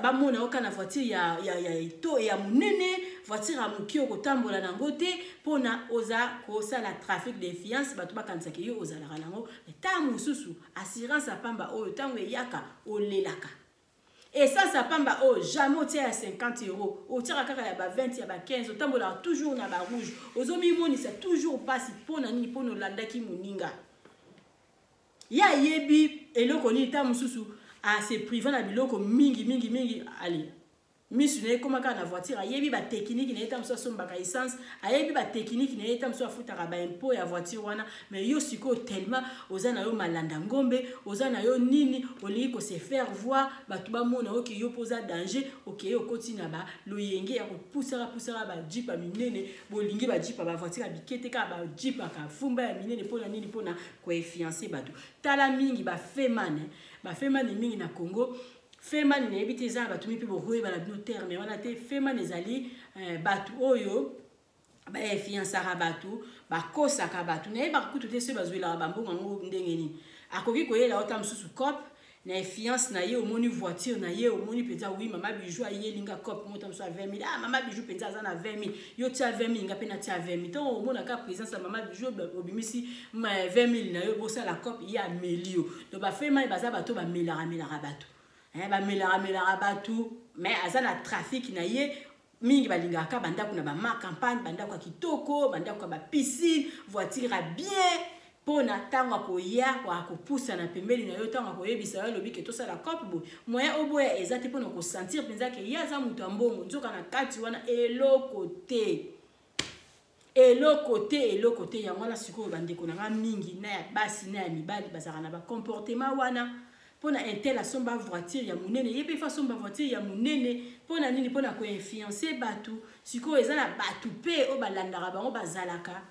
bamona oka na voiture ya munene voiture ya moki okotambola nango te mpona oza kosala trafic de fiance bato bakanisaki yo ozalaka nango ntango mosusu assurance apamba oyo ntango eyaka olelaka et ça pamba oh jamais otia ya 50 euros otia kaka ya ba 20 ya ba 15 otambola toujours na ba rouge ozomi moni c'est toujours passe pona nini pona landaki moninga ya yebi eloko ni ta mususu a se privé na biloko mingi allez misu ne komaka na voiture yebi ba technique na eta muso sombaka essence ayebi ba technique na eta muso afutaka ba impôt ya voiture wana mais yo siko tellement ozana yo malanda ngombe ozana yo nini olingi ko se faire voir batu ba mona oki yo posa danger oki yo kotina ba loyenge ya kopusaka ba jeep minene bolingi ba jeep ba voiture bikete ka ba jeep ka fumba ya minene pona nini pona ko fiancé batu tala mingi ba femane mingi na Congo Feman ne ebite za batu mipi bokoye bala bino terme wana te Feman ezali batu oyo ba fiançara batu ba kosaka batu na ba kutu te se bazwela ba mbongo ngo ndenge ni akoki koyela ota msusu cop na fiance na ye omoni voiture na ye omoni penza oui mama bijou aye linga cop mota mso 20000 mama bijou penza za na 20000 yo tia 20000 nga pe na tia 20000 to omona ka présence ya mama bijou obimisi 20000 na yo bosa la cop ya melio do ba Feman baza bato ba melara batu ba melara batu mais azana trafic na ye mingi balingaka banda kuna ba ma campagne banda kwa kitoko banda kwa ba piscine voiture bien pona tanga ko ya kwa kopusa na pembeli na yo tanga ko yebisa yo lobi ke to sala cop bo moyen oboya ezate pona ko sentir penza ke ya za mutu ambongo nzoka na kati wana eloko te ya mwana siko bandeko na mingi na ya basi na ya mibali bazaka na ba comportement wana pona intel asomba voiture ya munene yepe fa somba voiture ya munene pona nini pona ko influencer batu siko ezana batu pe o balandaka bango bazalaka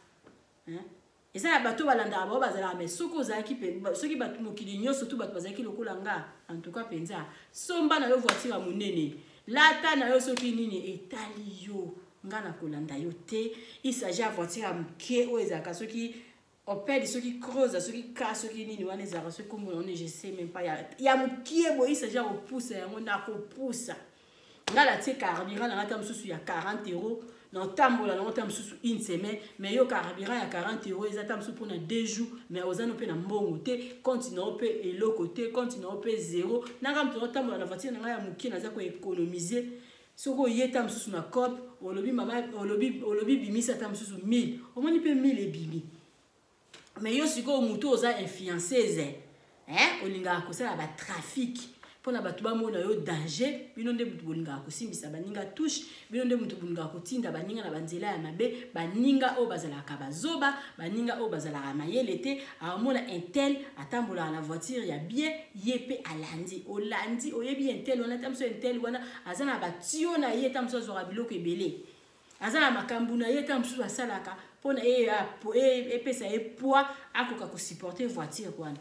ezana batu balandaka bango bazalaka mais soko zaki pe soki batu mokili nyoso tu batu bazaki lokola nga en tout cas penza somba na yo voiture ya munene lata na yo soki nini etali yo nga na kolanda yo te il s'agit à voiture ya mke o ezaka soki Opel ceux qui creusent, ceux qui cassent, ceux qui n'y ont pas, ceux comme on est, je sais même pas. Il y a mon qui est bon, il s'agit au pouce, on a au pouce. Là, la tête carburant, là, tam sous il y a 40 euros. Dans tam là, on tam sous une semaine, mais yo carburant il y a 40 euros, ils attendent sous pendant 2 jours, mais aux années on peut na bon côté, continue on peut et l'autre côté, continue on peut 0. N'a comme tu tam la voiture, n'a ya muki na za ko économiser. Soko yetam sous na cop, au lobby mama, au lobby bimi ça tam sous 1000. Au moins il peut 1000 et bimi. Mais yo siko muto oza influenceuse olinga ko sala ba trafic pona batu ba mona yo danger bino nde mutu bolinga ko simbisa baninga touche bino nde mutu bolinga ko tinda baninga na banzela ya mabe baninga o bazala ka bazoba baninga o bazala ka mayelete amona intel atambola na voiture ya bien yepe alandi olandi oyebi intel wana tamso intel wana azana batio na ye tamso zora biloko ebele azana makambu na ye tamso asalaka pona pesa poids akoka ko supporter voiture kwana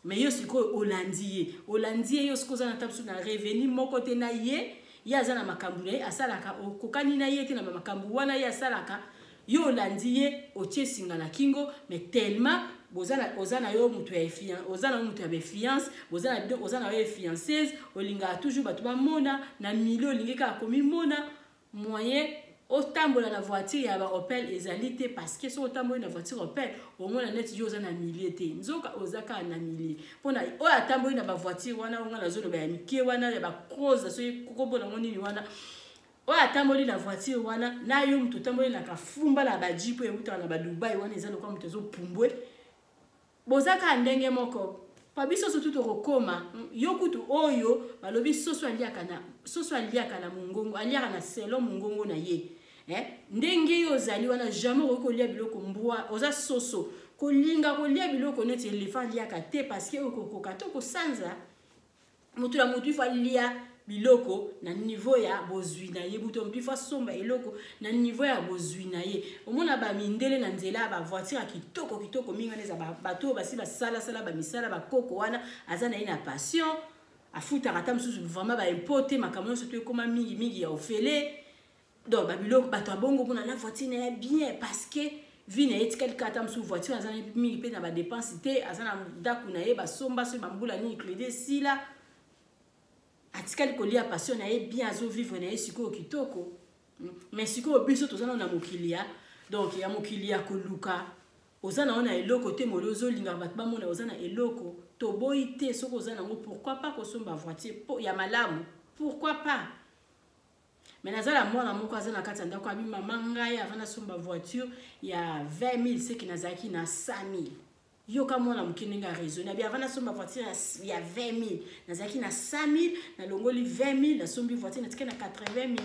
mais yo siko Hollandie yo siko zana tapsu na revenu moko te na ye ya zana makambu na ye asalaka okokani na ye te na makambu wana ye asalaka yo Hollandie otie singa na kingo mais tellement ozana yo mutu ya fiance ozana mutu ya fiance ozana yo fianceuse olinga toujours batu ba mona na milieu olingi ka komi mona moyen otambola na voiture ya ba Opel ezalité parce que so otambola na voiture Opel au moins na net yo za na millier te nzoka ozaka na millier pona o atambola na ba voiture wana nga na zone ba ya mike wana ya ba cross so kokobona ngoni wana o atambola na voiture wana na yo mtu tambola na kafumba la ba jeep e muta na ba Dubai wana ezalo kwa mtu zo pumbwe bozaka ndenge moko pa biso so tout okoma yo kutu oyo balobi soso aliaka na mungongo aliaka na selo mungongo na ye ndenge ozali wana jamais okolia biloko mbwa oza soso kolinga kolia biloko neti éléphant liaka te parce que okokoka to kosanza mutu la mutu fa lia biloko na niveau ya bozwi na ye buto mutu fa somba eloko na niveau ya bozwi na ye omona ba mindele na nzela ba voiture kitoko minga neza bato basi basala ba misala ba koko wana azana ina passion afuta kata msusu vraiment ba importer makamyo surtout comme mingi ya ofele donc ba biloko bato abongo kuna la voiture na bien parce que vina etikali kata msusu voiture azana mingi pe na ba dépense te azana daku na ye ba somba so bambula ni clédé sila atikali kolia passion na ye bien azo vivre na ye siko kitoko mais siko biso tozana na mokilia donc ya mokilia koluka ozana ona eloko te molozo linga bat ba mona ozana eloko to boité soko ozana ngo pourquoi pas kosomba voiture ya malamu pourquoi pas mais nazala mwana moko azana kati ndako abi mama ngai avana somba voiture ya 20000 c'est que nazaki na 5000 yo kama na mkininga raisonner bien avana somba voiture ya 20000 nazaki na 5000 na longoli 20000 na sombi voiture natika na 80000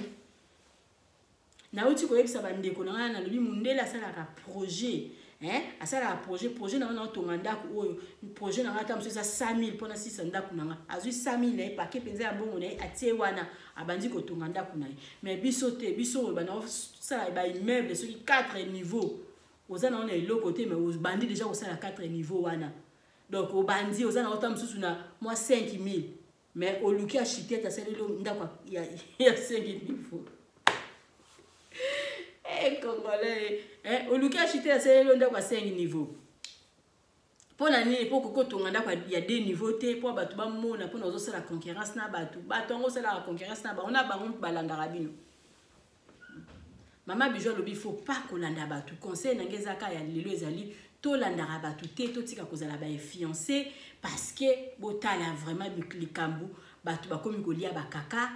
na uti ko yebisa bandeko na ngana lobi mundela sala ka projet asala projet na wana tonga ndako oyo projet na ngata mso 5000 pona 600 ndako na azui 5000 na paquet penza ya bongo na atie wana abandi ko tonga ndako na mais biso te biso bana sala ba immeuble soki 4 niveaux ozana on eloko te mais obandi déjà osala 4 niveaux wana donc obandi ozana ota msusu na moi 5000 mais oluki architecte asalelo ndako ya 5 niveaux Congolais oluki architecte asalelo ndako ya 5 niveaux pona nini po koko tonga ndako ya 2 niveaux te po bato ba mona pona ozosala concurrence na bato ngo sala concurrence na ba ona bango balanda rabino. Mama Bijou lobi faut pas kolanda batu conseil nangezaka ya lelo ezali to landa batu te to tika kozala ba fiancé parce que botala vraiment likambu batu bakomi kolia bakaka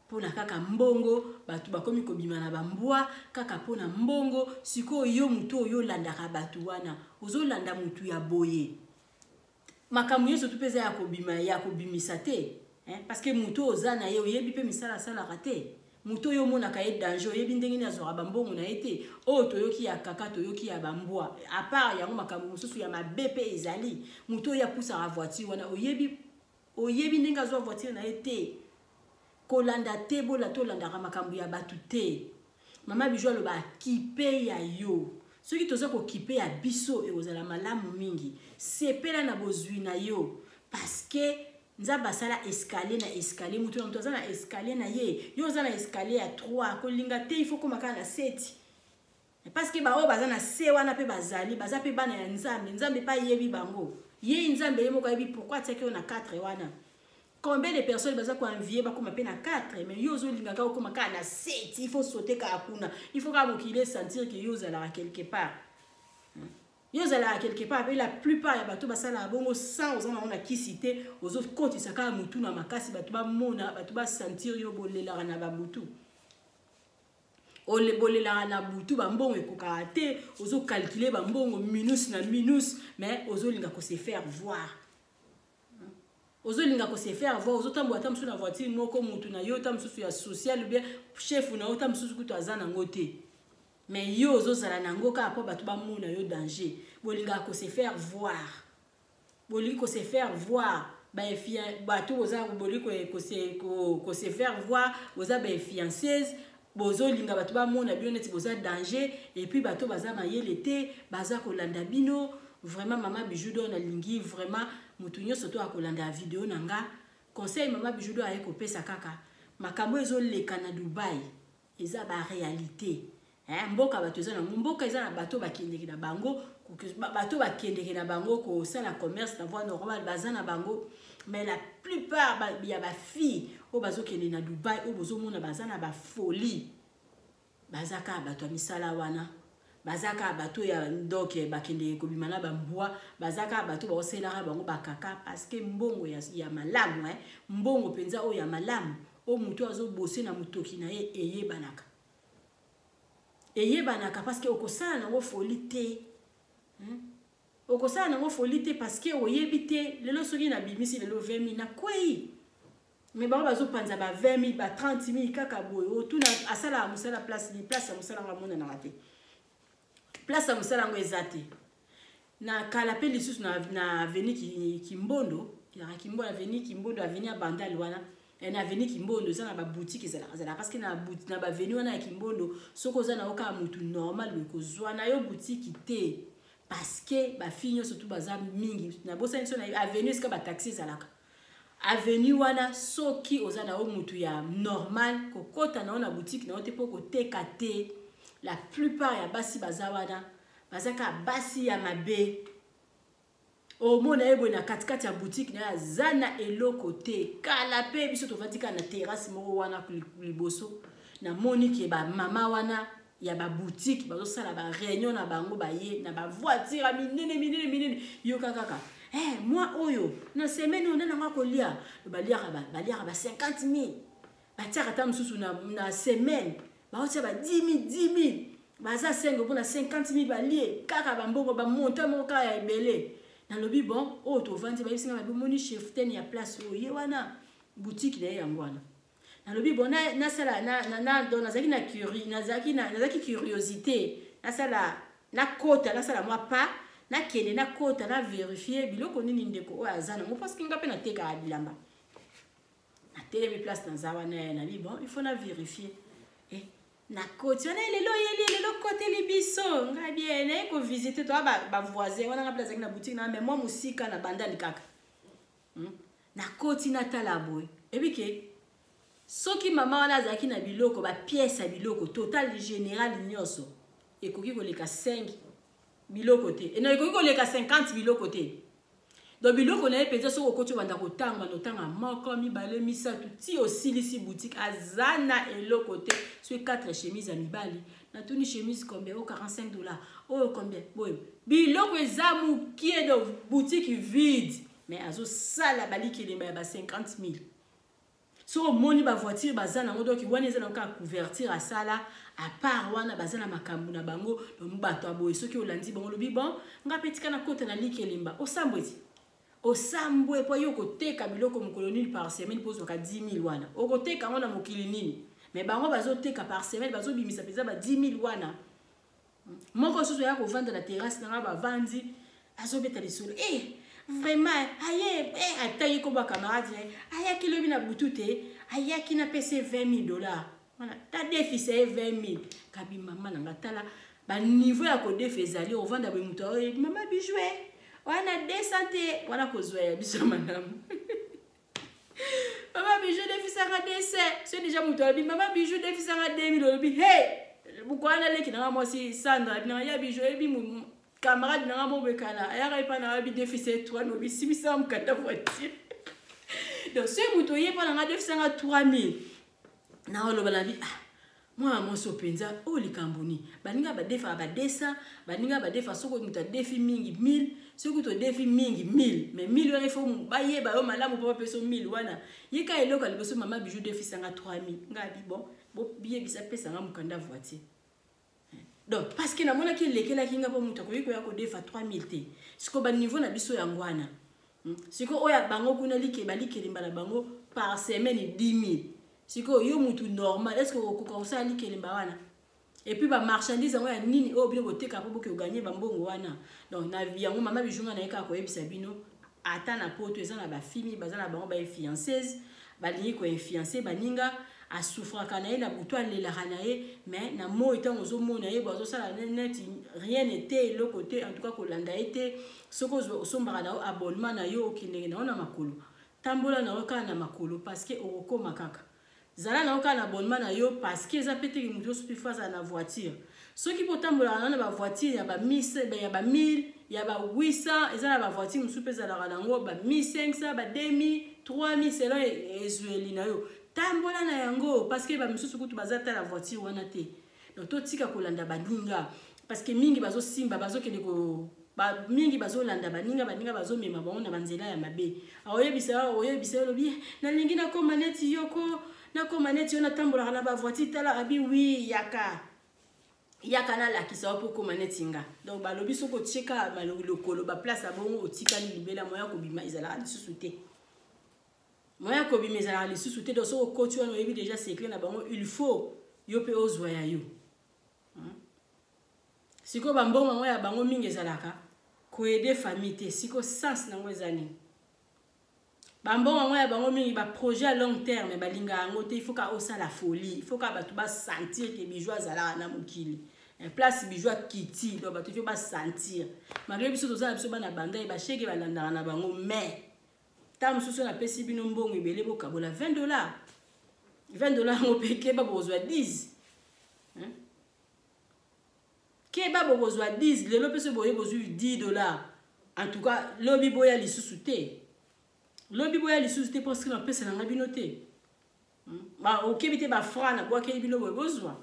pona kaka mbongo batu bakomi kobima na bambwa kaka pona mbongo siko yo muto yo landa batu wana ozolanda mutu ya boye makambo yeso tupeza ya kobimisa te parce que muto ozana ye oyebi pe misala sala raté muto yo mona ka danger yebi ndenge ni azora bambongo na ete o toyoki ya kaka toyoki ya bambwa à part yango makambo mususu ya mabepe ezali muto ya poussa la voiture wana oyebi ndenge azwa voiture na ete kolanda te bola to landa makambo ya batu te. Mama Bijou lo ba kipe ya yo soki toza ko kipe ya biso e ozala malamu mingi sepela na bozwi na yo parce que nzaba sala escalier mutu na mutu azana escalier na ye yo zana escalier ya 3 kolinga te il faut komaka na 7 parce que ba o bazana se wana pe bazali baza pe bana ya nzambe pa yebi bango ye nzambe yemo ko yebi pourquoi teke na 4 wana combien de personnes baza ko envier ba koma pe na 4 mais yo zo linga ka komaka na 7 il faut sauter ka akuna il faut ka mokile sentir que yo zala quelque part yo zala quelque part et la plupart ya bato basala bongo sans ozana on a qui citer aux autres côté saka mutu na makasi bato ba mona bato ba sentir yo bolela na babutu ole bolela na butu ba mbongo ekoka te ozo calculer ba mbongo minus na minus mais ozo linga ko se faire voir ozo linga ko se faire voir ozo tambo atamsu na voiture moko mutu na yo tamsu ya social ou bien chef na yo tamsu kuto azana ngote mais yo ozozala nango ka po bato ba mona yo danger bolinga ko se faire voir bolinga ko se faire voir ba bato oza bolinga ko se faire voir oza ba fiancés bozo linga bato ba mona bien net boza danger et puis bato baza mayele te baza ko landa bino vraiment Mama Bijou do na lingi vraiment mutunyo soto akolanda vidéo nanga conseil Mama Bijou do ayeko pesa kaka makambo ezo leka na Dubai eza ba réalité mboka bato eza na mboka eza na bato bakendeki na bango bato bakendeki na bango ko sala commerce na voie normale baza na bango mais la plupart ya ba filles o bazo kende na Dubai o bozo mona baza na ba folie bazaka bato misala wana bazaka bato ya donc bakende ko bimana bambwa bazaka bato ba oselara bango bakaka parce que mbongo ya malamu mbongo penza o ya malamu o muto azo bosser na mutoki na ye eyebanaka parce que okosala nango folie te okosala nango folie te parce que oyebi te lelo soki na bimisi lelo 20000 na kwei mais bango bazopanza ba 20 000 ba 30 000 kaka boye otuna asala musala place ya musala nga mona na raté place ya musala ngo ezate na kala pe lisusu na avenue Kimbondo ya Kimbondo avenue Kimbondo avenue ya Bandal wana na avenue Kimbondo za na ba boutique ezala parce que na boutique na ba avenue wana ya Kimbondo soko za na oka mutu normal we kozwa na yo boutique te parce que ba finyo surtout baza mingi na bosa nso na avenue ska ba taxi zalaka avenue wana soki oza na o mutu ya normal kokota na ona boutique na ote poko teka te la plupart ya basi baza wana bazaka basi ya mabe o mona ebo na katikati ya boutique na zana eloko te kala pe biso tovatika na terrasse moko wana liboso na moniki ba mama wana ya ba boutique bazo sala ba réunion na bango baye na ba voiture minene yo kaka moi oyo na semaine on na kolia baliaka ba 50 000 batiaka ta mususu na semaine ba otia ba 10 000 baza sengo pour na 50 000 balie kaka ba mbongo ba monta moka ya ebele na lobi bon o to vandi ba bisinga ba moni chef ten ya place o ye wana boutique na yango wana na lobi bon na sala na don nazaki na nazaki curiosité na sala na kota na sala moi pas na kene na kota na vérifier biloko nini ndeko o azana mo parce que ngape na teka bilamba na télé place dans zawa na bi bon il faut na vérifier na koti wana lelo côté libiso nga bien na ko visiter toi ba voisin wana nga place na boutique na mais moi musika na bandali kaka na koti na tala boy ebike soki mama wana zaki na biloko ba pièce ya biloko total général nyoso ekoki koleka 5 biloko te et na ekoki koleka 50 biloko te donc biloko na epeza soko koti banda kotanga notanga moko mibale misatu ti osilisi boutique azana eloko te so 4 chemises ya mibali na tuni chemise combien au $45 oh combien boy biloko ezamu qui est de boutique vide mais azo sala baliki lemba ba 50 000 so moni ba voiture bazana ngo donc wana ezana ka couverture à sala à part wana bazana makambu na bango mbato aboye soki olandi bango lobi bon nga petika na kota na likelemba osambwezi osambwe po yo koteka biloko mukoloni par semaine pozo ka 10 000 wana okoteka wana mokili nini mais bango bazoteka par semaine bazobimisa peza ba 10 000 wana moko soso ya ko vendre na terrasse na ba vandi azobeta lisolo vraiment aye ataye ko ba camarade aye kilobi na butute aye ki na pese $20 wana ta déficit 20 000 kabi mama na ngatala ba niveau ya ko defezali o vanda be muto mama bijoué wana desante wana kozwa ya biso madame mama bijou déficit nga décès c'est déjà muto abi mama bijou déficit nga 2000 obi hey bukwana leki na moi si Sandra na ya bijou ebi mu camarade na mo bekala ayaka ipa na abi déficit toi no bi simisa mkata voiture donc ce muto yepa na nga déficit nga 3000 na olo bala bi moi mo so penza o likamboni baninga ba defa ba desa baninga ba defa soko muta defi mingi 1000 soko to defi mingi 1000 mais 1000 wana fo baye ba yo malamu papa peso 1000 wana yika eloka liboso mama bijou defi sanga 3000 nga bi bon bo biye bisa pesa nga mukanda voiture donc parce que na mona ki lekela kinga po muta ko yiko ya ko defa 3000 te siko ba niveau na biso ya ngwana siko oya bango kuna like limba na bango par semaine 10 000 siko yo mutu normal est-ce que okoka osali kelemba wana et puis ba marchandise ngo ya nini o bien boteka po boke gagner ba mbongo wana donc na vie yango mama bijunga na eka ko yebisa bino ata na poto ezana ba fimi bazana bango ba fiancées balingi ko fiancé baninga a souffra kana na buto alela kana mais na mo etango zo mona ye bazo sala net rien n'était le côté en tout cas ko landa été soko osombaka na abonnement na yo okindenge na ona makolo tambola na oka na makolo parce que okoma kaka zala na oka na abonnement na yo parce que za pete ki muto so face na voiture soki potambola na ba voiture ya ba 1000 ya ba 1000 ya ba 800 ezala ba voiture musu pesa la rango ba 1500 ba 2000 3000 selon ezueli na yo tambola na yango parce que ba mususu kutu bazata la voiture wana te donc to tika kolanda baninga parce que mingi bazo simba bazo kende ko ba mingi bazo landa baninga bazo mema ba ona banzela ya mabe oyebisa lobi na lingi na ko maneti yoko na ko maneti ona tambola na ba voiture tala abi oui yaka na la kisa po ko maneti nga donc ba lobi soko cheka ba lokolo ba place abongo otika ni libela moya ko bima izala lisusu te Moi ko bimezala lisusu te do so ko tu wana yebi déjà c'est clair na bango il faut yo pe ozwa ya yo. Siko bambongo ngo ya bango mingi ezalaka ko aider famille te siko sens nango ezani. Bambongo ngo ya bango mingi ba projet à long terme balinga ngo te il faut ka osa la folie, il faut ka ba tu ba sentir que bijou azala na mukili. En place bijou kiti do ba tu faut ba sentir. Malgré biso tozala biso bana banda e ba cheke balanda na bango mais tam susu na pesi bino mbongo ibele boka bola $20. $20 ngo peke ba bozwa 10. Keba bozwa 10, lelo pese boye bozwa $10. En tout cas, lobi boya lisusu te. Lobi boya lisusu te parce que na pese na ngabino te. Ba okebite ba fra na boa ke bino boye bozwa.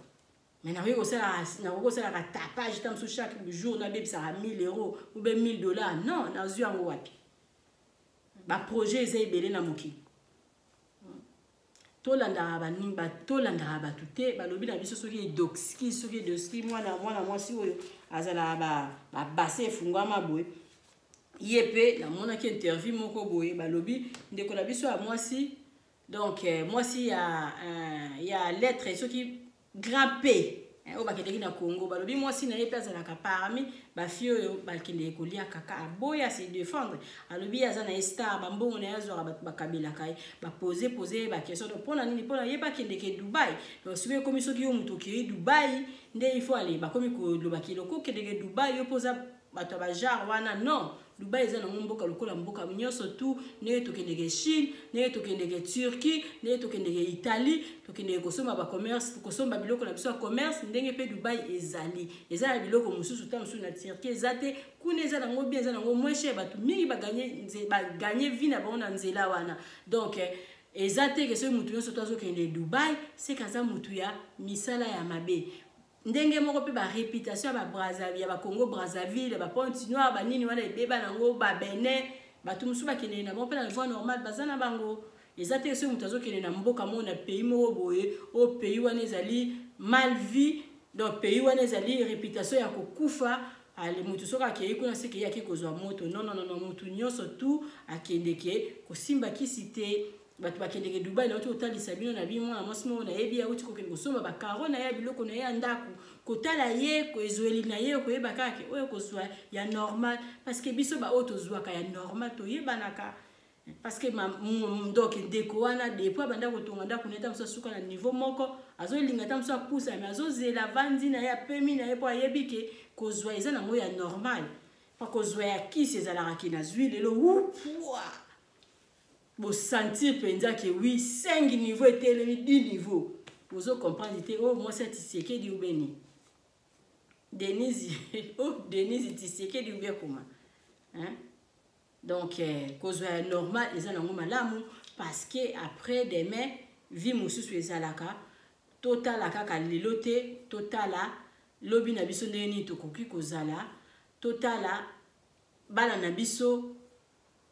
Mais na ko sala ka tapage tam su chaque jour na bebisa €1000 ou bien $1000. Non, na zwa ngo wapi. Ba projet eza ebele na moki. Tolanda ba tuté ba lobi na biso soki doxki soki doxki mwana mwasi oyo azala ba basse fungama boye yepe na mona ki interview moko boye ba lobi ndeko na biso a mwasi donc mwasi ya lettre soki grand P o ba kedeki na Congo ba lobi mwasi na yepe azala ka parmi ba fille oyo ba kende kolia kaka aboya se défendre alobi azana star ba mbongo na yazo ba kabila kai ba poser ba question donc pona nini pona yeba kende ke Dubai donc sibe komi soki yo muto ki Dubai nde il faut aller ba komi ko loba ki loko kende ke Dubai yo posa bato ba jar wana non Dubai eza na mboka lokola mboka nyonso tu ne to kende ke Chine ne to kende ke Turquie ne to kende ke Italie to kende ko soma ba commerce ko soma biloko na biso commerce ndenge pe Dubai ezali eza biloko mususu ta mususu na Turquie ezate kuna eza nango bien eza nango mweshe bato mingi ba gagner vie na bona nzela wana donc ezate ke so mutu nyonso to azo kende Dubai c'est kaza mutu ya misala ya mabe ndenge moko pe ba réputation ba Brazzaville ba Congo Brazzaville ba Pointe Noire ba nini wana ebeba nango ba Benin bato musu ba kende na mpe na voie normale bazana bango ezate so mutu azo kende na mboka mona pays moko boye o pays wana ezali mal vie donc pays wana ezali réputation ya kokufa ale mutu soka akei kuna seke yaki kozwa moto non mutu nyonso tu akendeke kosimba kisite batu bakendeke Dubai na oto otalisa bino na bimo na mwasi mo na yebi ya uti kokende kosomba ba karo na ya biloko na ya ndaku kotala ye ko ezweli na ye ko yeba kake oyo kozwa ya normal parce que biso ba oto zwaka ya normal to yebanaka parce que donc ndeko wana depuis banda kotonga ndaku neta mso suka na niveau moko azolinga ta mso akusa mais azozela vandi na ya pemi na ye po ayebike kozwa eza na ngo ya normal pa kozwa ya kisi ezalaka kina zwi lelo upwa vous sentir penza que oui 5 niveaux et les 10 niveaux vous comprendre oh moi c'est Tshisekedi di ubeni Denise oh Denise Tshisekedi di ubia comment hein donc cause normal les ana ngoma lamu parce que après demain vie mususu ezalaka totala kaka lilote totala lobi na biso ndeni to koki kozala totala bala na biso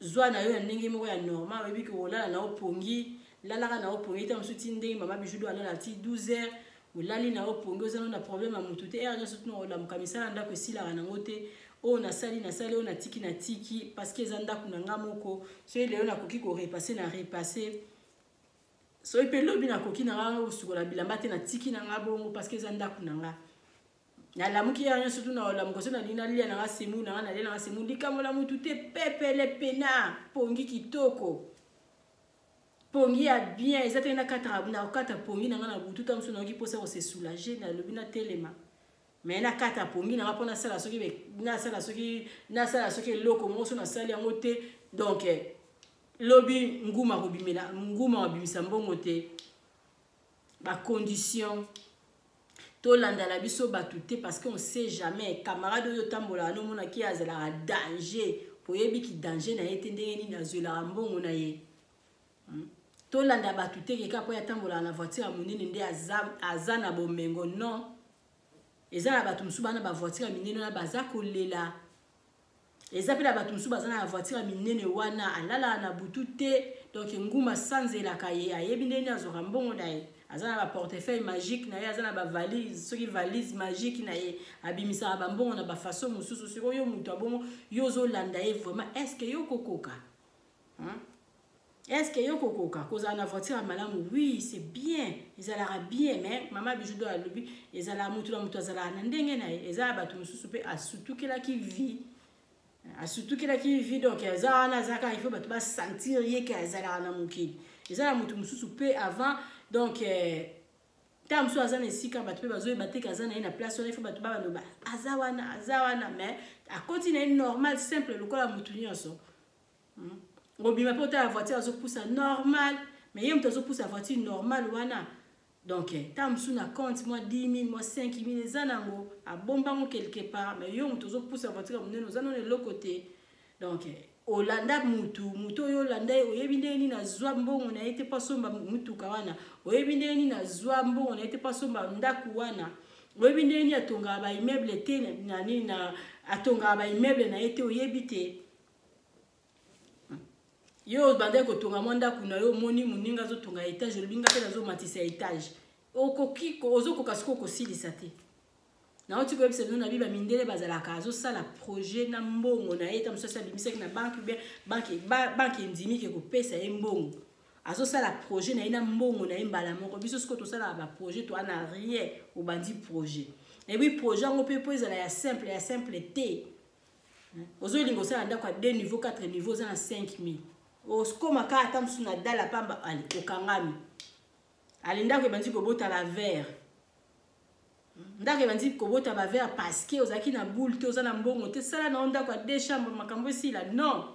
zwa na yo ya ndenge moko ya normal oyebi ke olala na opongi lalaka na opongi ta mosuti ndenge mama bijudo alala ti 12h olali na opongi ozana na problème ya mutu te ere nyonso tuna olamuka misala ndako esilaka nango te oyo nasali oyo natiki parce que eza ndako na nga moko soki lelo nakoki korepase na repase soki mpe lobi nakoki na nga kosukola bilamba te natiki na nga bongo parce que eza ndako na nga na lamuki ya nyonso tu na lamuko so na lina lia na semu na na lia na semu likamola mutu te pepele pena pongi kitoko pongi ya bien ezate na kata pongi na na butu ta mso na ki posa ko se soulager na lobi na telema mais na kata pongi na pona sala soki na sala soki loko mo so na sali yango te donc lobi nguma obimisa mbongo te ba condition tolanda la biso batute parce qu'on sait jamais camarade yo tambola no mona ki azala danger poyebi ki danger na yete ndenge ni nazela mbongo na ye tolanda batute ke kapo ya tambola na voiture munene nde azana bomengo non ezala batu musu bana ba voiture minene na baza kolela ezapela batu musu bazana na voiture minene wana alala na butute donc nguma sanzela kaye ayebi ndenge azora mbongo na ye azana ba portefeuille magique na ye azana ba valise soki valise magique na ye abimisa ba mbongo na ba façon mususu siko yo mutu abongo yo zo landa ye vraiment est-ce que yo kokoka est-ce que yo kokoka koza na voiture malamu? Oui, c'est bien, ezalaka bien, mais mama Bijou D'or alobi ezala mutu na mutu azala na ndenge na ezala bato mususu pe asutukela ki vie. Asutukela ki vie, donc ezala na zaka il faut bato ba sentir ye ke ezala na mukili. Ezala mutu mususu pe avant, donc tam so azana esika bato pe bazo ebate kazana na place il faut bato ba banoba azawana, mais à continuer normal simple lokola mutu nyonso. Obima pe ota la voiture azo poussa normal, mais yem tozo poussa voiture normal wana. Donc tam sou na compte moi 10 000 moi 5 000 ezanango a bombango quelque part, mais yem tozo poussa voiture monene ozana le l'autre côté. Donc Olanda mutu yo landa oyebi ndeni na zwa mbongo na ete pa somba mutuka wana. Oyebi ndeni na zwa mbongo na ete pa somba ndaku wana. Oyebi ndeni atonga ba immeuble te na nini na atonga ba immeuble na ete oyebi te. Yo bande ko tonga monda kuna yo moni muninga zo tonga étage olbinga pe zo matisa étage. Okoki ko ozo kokasiko ko silisa te. Na oti ko ebise na biba mindele bazalaka zo sala projet na mbongo na eta msosa bimisek na banque bien banque ndimi ke ko pesa mbongo. Azo sala projet na ina mbongo na mbala moko biso siko to sala ba projet to ana rien au bandi projet. Et oui projet ngo pe ezala ya simple te. Ozo lingo sala ndako 2 niveaux 4 niveaux za na 5000. Oskoma ka atamsu na dala pamba ali okangami. Ali ndako ebandi kobota la verre. Ndako ebandi kobota ba verre parce que ozaki na boule te ozana mbongo te sala na ndako a 2 chambres makambo sila non.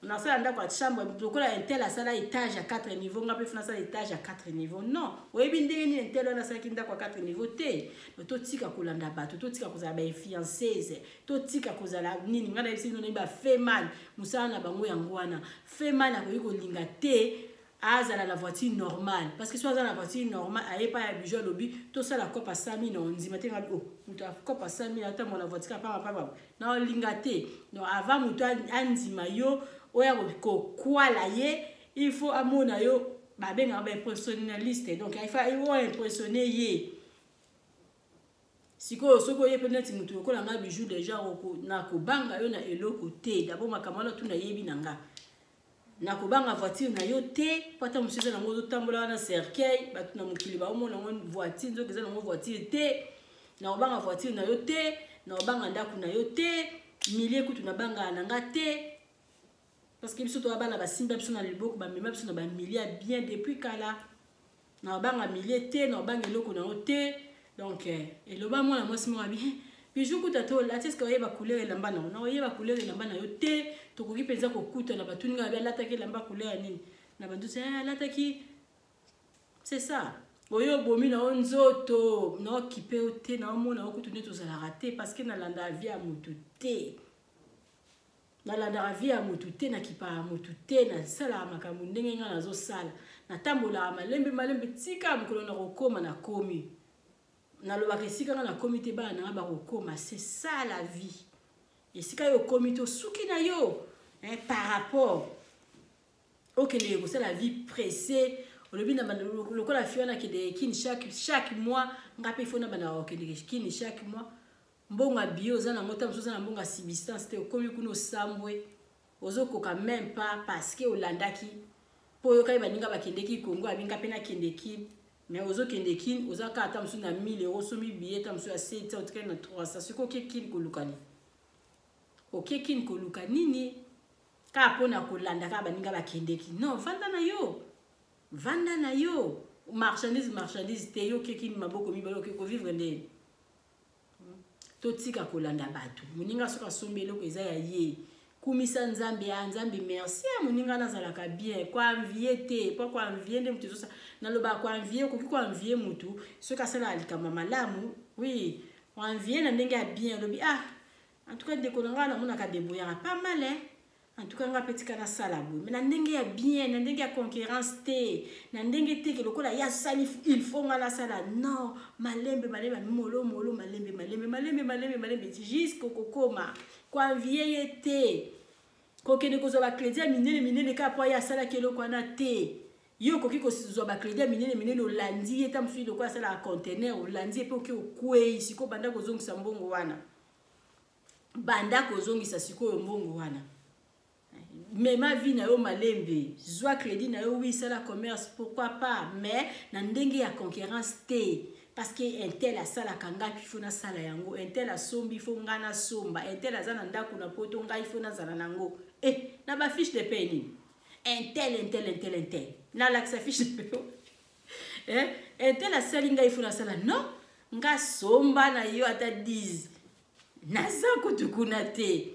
On a sala ndako a chambre lokola intel a sala étage à 4 niveaux ngape fina sala étage à 4 niveaux non. Oyebi ndenge ni intel na sala kindako a 4 niveaux te. To tika kolanda bato to tika kozala ba fiancés to tika kozala nini ngana yebisi no ba fait mal musala na bango yango wana fait mal akoyi kolinga te azala la voiture normale parce que soit la voiture normale aye pa ya Bijou lobi to sala kopa 5000 na ndima te ngabi muto kopa 5000 ata mona voiture pa na linga te no avant muto andima yo oya ko kwala ye il faut amona yo ba benga ba personnaliste donc il faut impressionner ye siko soko ye peut-être mutu ko nga Bijou déjà na ko banga yo na eloko te d'abord makamala tu na yebi nanga na ko banga voiture na yo te pata musiza na ngozo tambola na cercueil batu na mukili ba omona ngo voiture nzoka za ngo voiture te na ko banga voiture na yo te na ko banga ndaku na yo te millier kutu na banga nanga te parce que biso to bana ba simba biso na liboko ba mema biso na ba millier bien depuis kala na banga millier te na banga eloko na yo te donc eloba mwana mwasi mo bien Bijou kuta to la test ko yeba couleur elamba na oyeba couleur elamba na yo te to koki penza ko kuta na batuninga ba lataki elamba couleur nini na bandu se lataki c'est ça oyo bomi na onzoto na kipe o te na mona okutu neto za raté parce que na landa vie a mutu te na landa vie a mutu te na kipa a mutu te na sala makambo ndenge nga nazo sala na tambola malembe tika mukolo na kokoma na komi na lobaka esika na comité bana na ba kokoma c'est ça la vie esika yo comité suki na yo par rapport OK les c'est la vie pressée olobi na lokola fiona ke de kin chaque mois ngape fona bana OK de kin chaque mois mbonga bio za na mota msoza na mbonga substance te komi kuno sambwe ozoko quand même pas parce que olandaki po yo kai baninga bakendeki Congo abinga pena kendeki mais ozo kendekin oza ka ata msu na 1000 euros so mi billet msu ya 7 autre na 300 siko kekin kolukani okekin kolukani ni ka pona kolanda ka baninga bakendeki non vanda na yo marchandise te yo kekin maboko mibalo ke ko vivre ndeni to tika kolanda bato muninga soka sombelo ko eza ya ye kumisa nzambe ya nzambe merci ya muninga nazalaka bien kwa envier te pas kwa envier ndem mutu so na loba kwa envier ko kwa envier mutu soka sala alikama malamu oui kwa envier na ndenge ya bien lobi en tout cas dekolanga na mona ka deboya pas mal en tout cas nga petika na sala bu mais na ndenge ya bien na ndenge ya concurrence te na ndenge te ke lokola ya sali il faut nga la sala non malembe molo malembe jusqu'au kokoma kwa envier te kokene ko zo ba crédit minene ka po ya sala ke lokwa na te yo koki ko zo ba crédit minene olandi eta msu lokwa sala conteneur olandi pe oki okwe siko banda ko zongisa mbongo wana banda ko zongisa siko mbongo wana mais ma vie na yo malembe zwa crédit na yo oui c'est la commerce pourquoi pas mais na ndenge ya concurrence te parce que un tel a sala kanga puis faut na sala yango un tel a sombi faut ngana somba un tel a zana ndako na poto ngai faut na zana nango na ba fiche de paie ni un tel na la sa fiche de paie un tel a sali ngai faut na sala non nga somba na yo ata 10 naza kutukuna te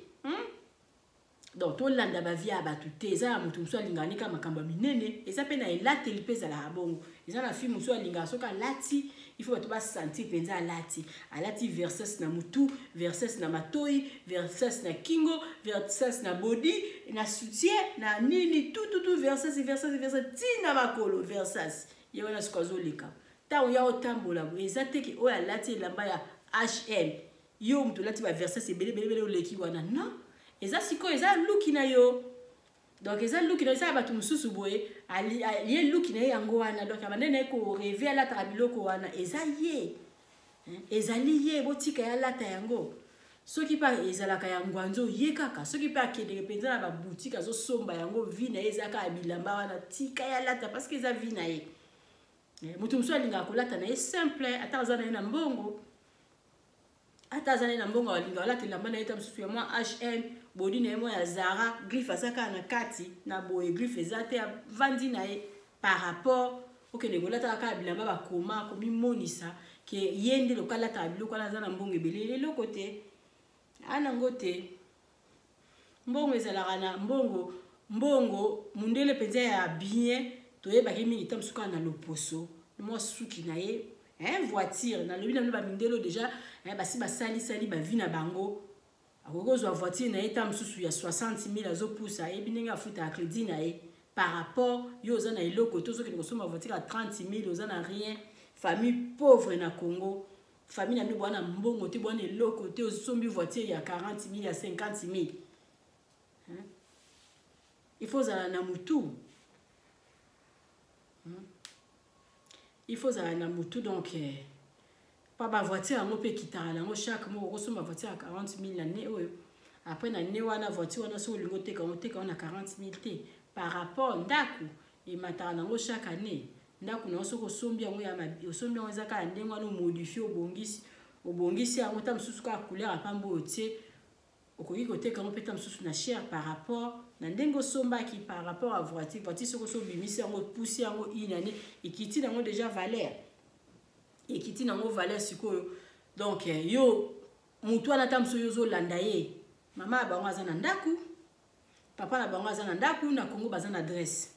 donc to landa ba via ba tuté za mutu mso alingani ka makamba minene eza pe na elate lipeza la bongo eza na film mso alinga soka lati il faut ba sentir penza alati versus na mutu versus na matoi versus na kingo versus na body na soutien na nini tout versus tina makolo versus yo na skazo leka ta o ya otambola eza te ki o alati lamba ya HM yo mutu lati ba versus ebele oleki wana non eza siko eza look na yo donc eza look na ça batu mususu boye ali look na yango wana donc abanene ko rêver la trabiloko wana eza ye ezali ye botika ya lata yango soki pa ezalaka ya ngwanzo ye kaka soki pa kedeke penza na ba boutique azo somba yango vi na ezaka abilamba wana tika ya lata parce que eza vi na ye mutu musu alinga kolata na ye simple atazana na mbongo alinga lata lamba na eta mususu ya moi HM body na mo ya Zara griffe asaka na kati na boye griffe ezate vandi na ye par rapport okende kolata ka bilamba ba koma komi monisa ke yende lokala ta biloko na za na mbongo ebelele lokote ana ngote mbongo ezalaka na mbongo mundele penza ya bien toyeba ke mingi tamsuka na loposo mo suki na ye voiture na lobi na ba mindelo déjà basi basali ba vi na bango akokozwa voiture na eta msusu ya 60,000 azopusa ebinenga afuta a crédit na ye par rapport yo oza na eloko to soki kosoma voiture à 30,000 oza na rien famille pauvre na Congo famille na bwana mbongo te bwana eloko te osombi voiture ya 40,000 ya 50,000 il faut zala na mutu donc pas ba voiture ngo pe kitala ngo chaque mois okosoma voiture à 40,000 l'année oyo après na ne wana voiture wana so lingo te ka na 40,000 te par rapport ndaku e matala ngo chaque année ndaku na so ko sombi ngo ya osombi ngo ezaka ndengo no modifier obongisi yango ta msusu ka couleur apambo otie okoki koteka ngo peta msusu na cher par rapport na ndengo somba ki par rapport à voiture so ko so bimisi yango poussi yango inane ekiti nango déjà valeur ekiti nango valeur sikoyo donc yo mutu ana tamso yozo landa ye mama bango aza na ndaku papa na bango aza na ndaku na Congo baza na adresse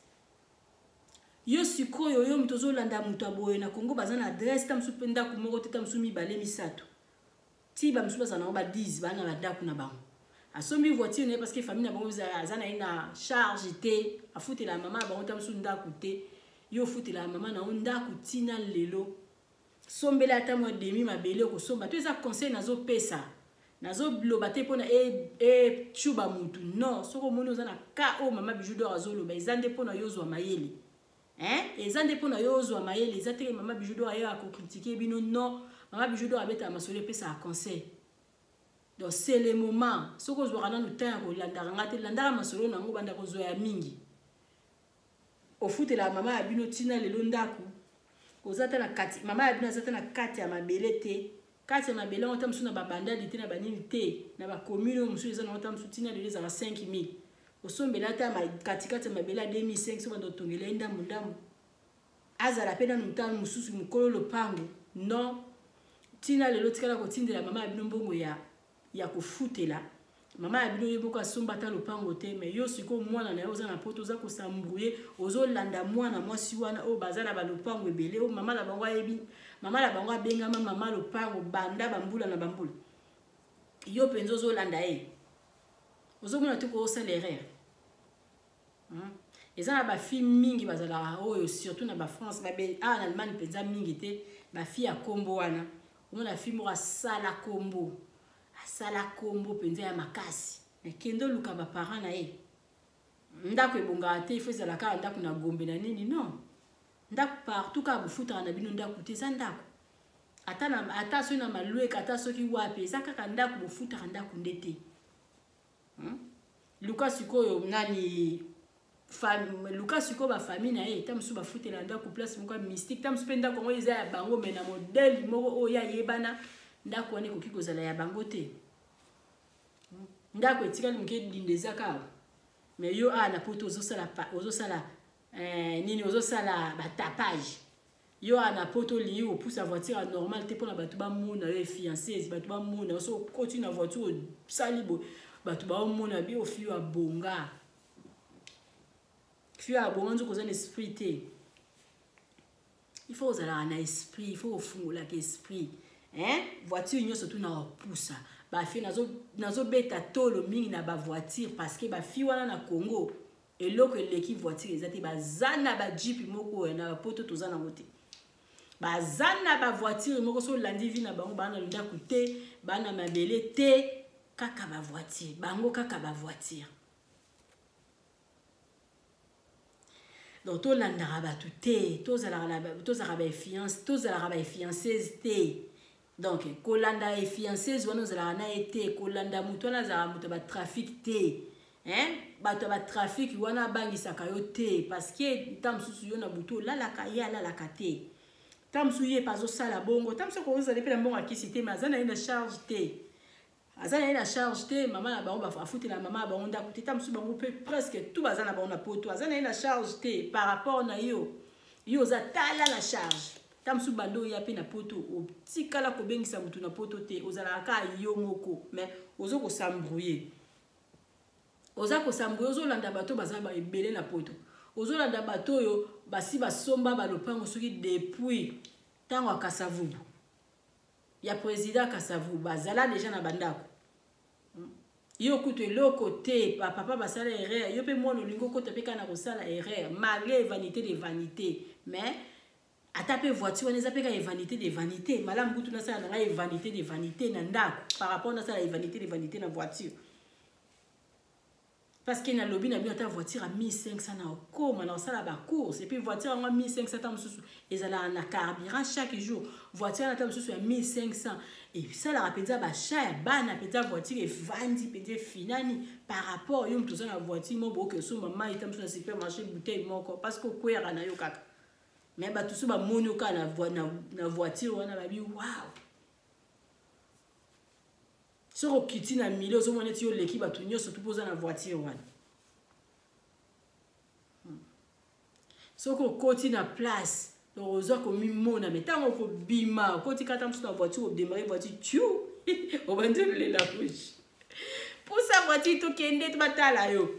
yo sikoyo yo mutu zo landa mutu aboye na Congo baza na adresse tamso pe ndaku moko te tamso mibale misato ti ba musu baza na ba 10 bana ba ndaku na bango asombi voiture ne parce que famille na bango aza na ina charge te afuti la mama bango tamso ndaku te yo futi la mama na ndaku tina lelo sombela ata mo demi mabele ko somba to eza conseil nazo pesa nazo bloba te pona chuba mutu non soko moni oza na ka o mama Bijou d'Or azoloba ezande pona yozwa mayele ezande pona yozwa mayele ezate mama Bijou d'Or ayo ko critiquer bino non mama Bijou d'Or abeta masole pesa conseil donc c'est le moment soko zwa kana no temps ko landara ngate landara masolo nango banda ko zoya mingi ofutela mama abino tina lelo ndaku ozata na kati mama abina azata na kati ya mabele te kati ya mabele on tamsu na babanda dite na banini te na ba commune musu eza na tamsu tina de za 5,000 osombela ta ma kati ya mabele 2,500 so bando tongela ndamu azala pena nutanu mususu mukolo lopango non tina lelo tikala ko tindela mama abino mbongo ya kufutela mama abino yeboko asomba ta lopango te mais yo siko mwana na yo za na poto za ko sambrouiller ozo landa mwana mwasi wana o bazana ba lopango ebele o mama la bango yebi mama la bango benga mama lopango banda bambula na bambula yo penzo zo landa ozo mona to ko salaire ezana ba fille mingi bazala oyo surtout na ba France ba be en Allemagne penza mingi te ba fille ya kombo wana ona fille mo sala kombo asala kombo penza ya makasi na kendo luka ba parents na ye ndako ebonga te ifo zala ka ndako na gombe na nini non ndako partout ka bufuta na bino ndako te za ndako ata so na malwe ata so ki wapi za kaka ndako bufuta ndako ndete luka sikoyo nani luka sikoyo ba famille na ye tamusu ba futela ndako place moko mystique tamusu pe ndako ngo eza ya bango mais na modèle moko oya yebana ndako wane koki kozala ya bango te ndako etikali moke lindeza kaka mais yo na poto ozosala nini ozosala batapage yo na poto lié au pousse la voiture normal te pona batu ba mona yo fiancé batu ba mona so continue na voiture salibo batu ba mona bi au fio abonga nzo koza esprit te il faut uzala na esprit il faut ofungola ke esprit voiture nyo surtout na poussa ba fi nazo beta tolo mingi na ba voiture parce que ba fi wana na Congo eloko eleki voiture ezate bazana ba jeep moko na poto tozana ngote bazana ba voiture moko so landi vi na bango bana linda kute bana mabele te kaka ba voiture bango kaka ba voiture donc to landa ba tout to zala ba fiancé to zala ba fiancé te donc kolanda e fiancé zwana zala na été kolanda muto na zala muto ba trafic te bato ba trafic wana bangisaka yo te parce que tamsusu yo na buto la la kate tamsu ye pazo sala bongo tamsu ko uzale pe na bongo akisite mazana ina charge te azana ina charge te mama na bango ba futi na mama ba onda kuti tamsu bango pe presque tout bazana ba ona poto azana ina charge te par rapport na yo za tala la charge tamsu bando ya pe na poto o tikala ko bengisa mutu na poto te ozala ka yo moko mais ozo ko s'embrouiller ozo landa bato bazana ba ebele na poto ozo landa bato yo basi basomba balopango soki depuis tango akasavubu ya président Kasavubu bazala déjà na bandako yo kutu eloko te papa basala erreur yo pe mwana olingo kota pe kana kosala erreur malgré vanité de vanité mais atape voiture wana eza pe ka vanité de vanité malamu kutu nasala na ngai vanité de vanité na ndako par rapport na sala vanité de vanité na voiture parce que na lobby na bien ta voiture à 1500 na comme na sala ba course et puis voiture à 1500 tam susu ezala na carburant chaque jour voiture na tam susu à 1500 et ça la rapeza ba cher bana peta voiture et vandi pete finani par rapport yo mtu na voiture mo boke so mama itam susu na supermarché bouteille moko parce que kwera na yo kaka mais ba tout so ba monyo ka na voiture wana ba bi wow soko kiti na milieu zo mona ti yo leki batu nyoso tout poza na voiture wana soko koti na place donc ozo ko mimona metango ko bima koti kata msu na voiture o démarrer voiture tu o bandi le la rouge pour sa voiture to kende to batala yo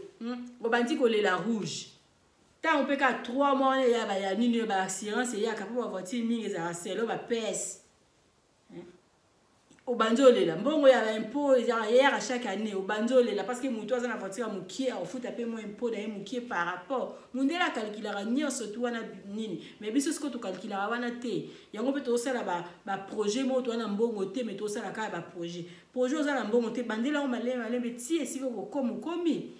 o bandi ko le la rouge ta on peut ka 3 mois ya ba ya nini ba assurance ya ka pour voiture mingi za selo ba pèse au banjole la mbongo ya impôt hier à chaque année au banjole la parce que muto azana voiture mukie au foot apé mo impôt na mukie par rapport mundela calculara nyonso to wana nini mais biso sko to calculara wana te yango pe to sala ba projet mo to wana mbongo te mais to sala ka ba projet ozala mbongo te bandela o malembe ti esiko ko komi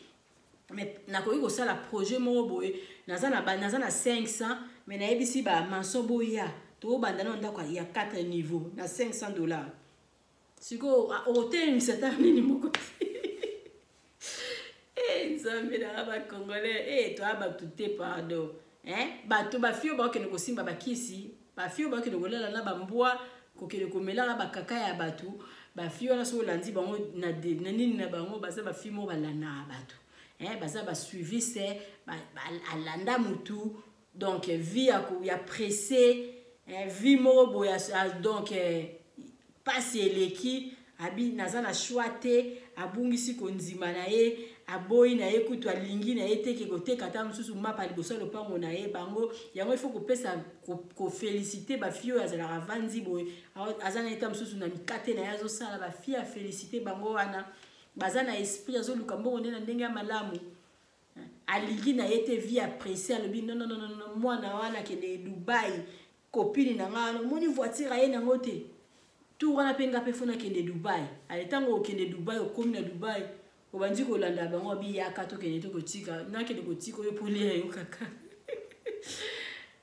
mais nakoki ko sala projet mo boye nazana 500 mais na ebisi ba manso boya to bandana ndako ya 4 niveaux na $500 siko hôtel c'est nini moko nzambe na ba congolais toi ba tuté pardon bato ba fio ba kene ko simba ba kisi ba fio ba kene ko lela na ba mbwa ko kene ko mela ba kaka ya bato ba fio na so landi bango na nini na bango ba sa ba fimo ba lana bato baza ba suivi c'est ba alanda mutu donc vie ya pressé vie mo boya donc passe eleki abi nazana choite abungisi konzima na ye aboyi na ye kutu alingi na ye teke koteka ta mususu mapa liboso lopango na ye bango yango il faut ko pesa ko féliciter ba fio azala ravandi boy azana eta mususu na mikate na yazo sala ba fia féliciter bango wana bazana esprit azo luka mbongo ndena ndenge malamu alingi na ye te vie apprécier alobi non mwana wana kende Dubai copine na ngana moni voiture ye na ngote tout wana penga pe fona kende Dubai aletango kende Dubai okomi na Dubai obandi ko landa bango bi yaka to kende to kotika na kende kotiko yo poli yo kaka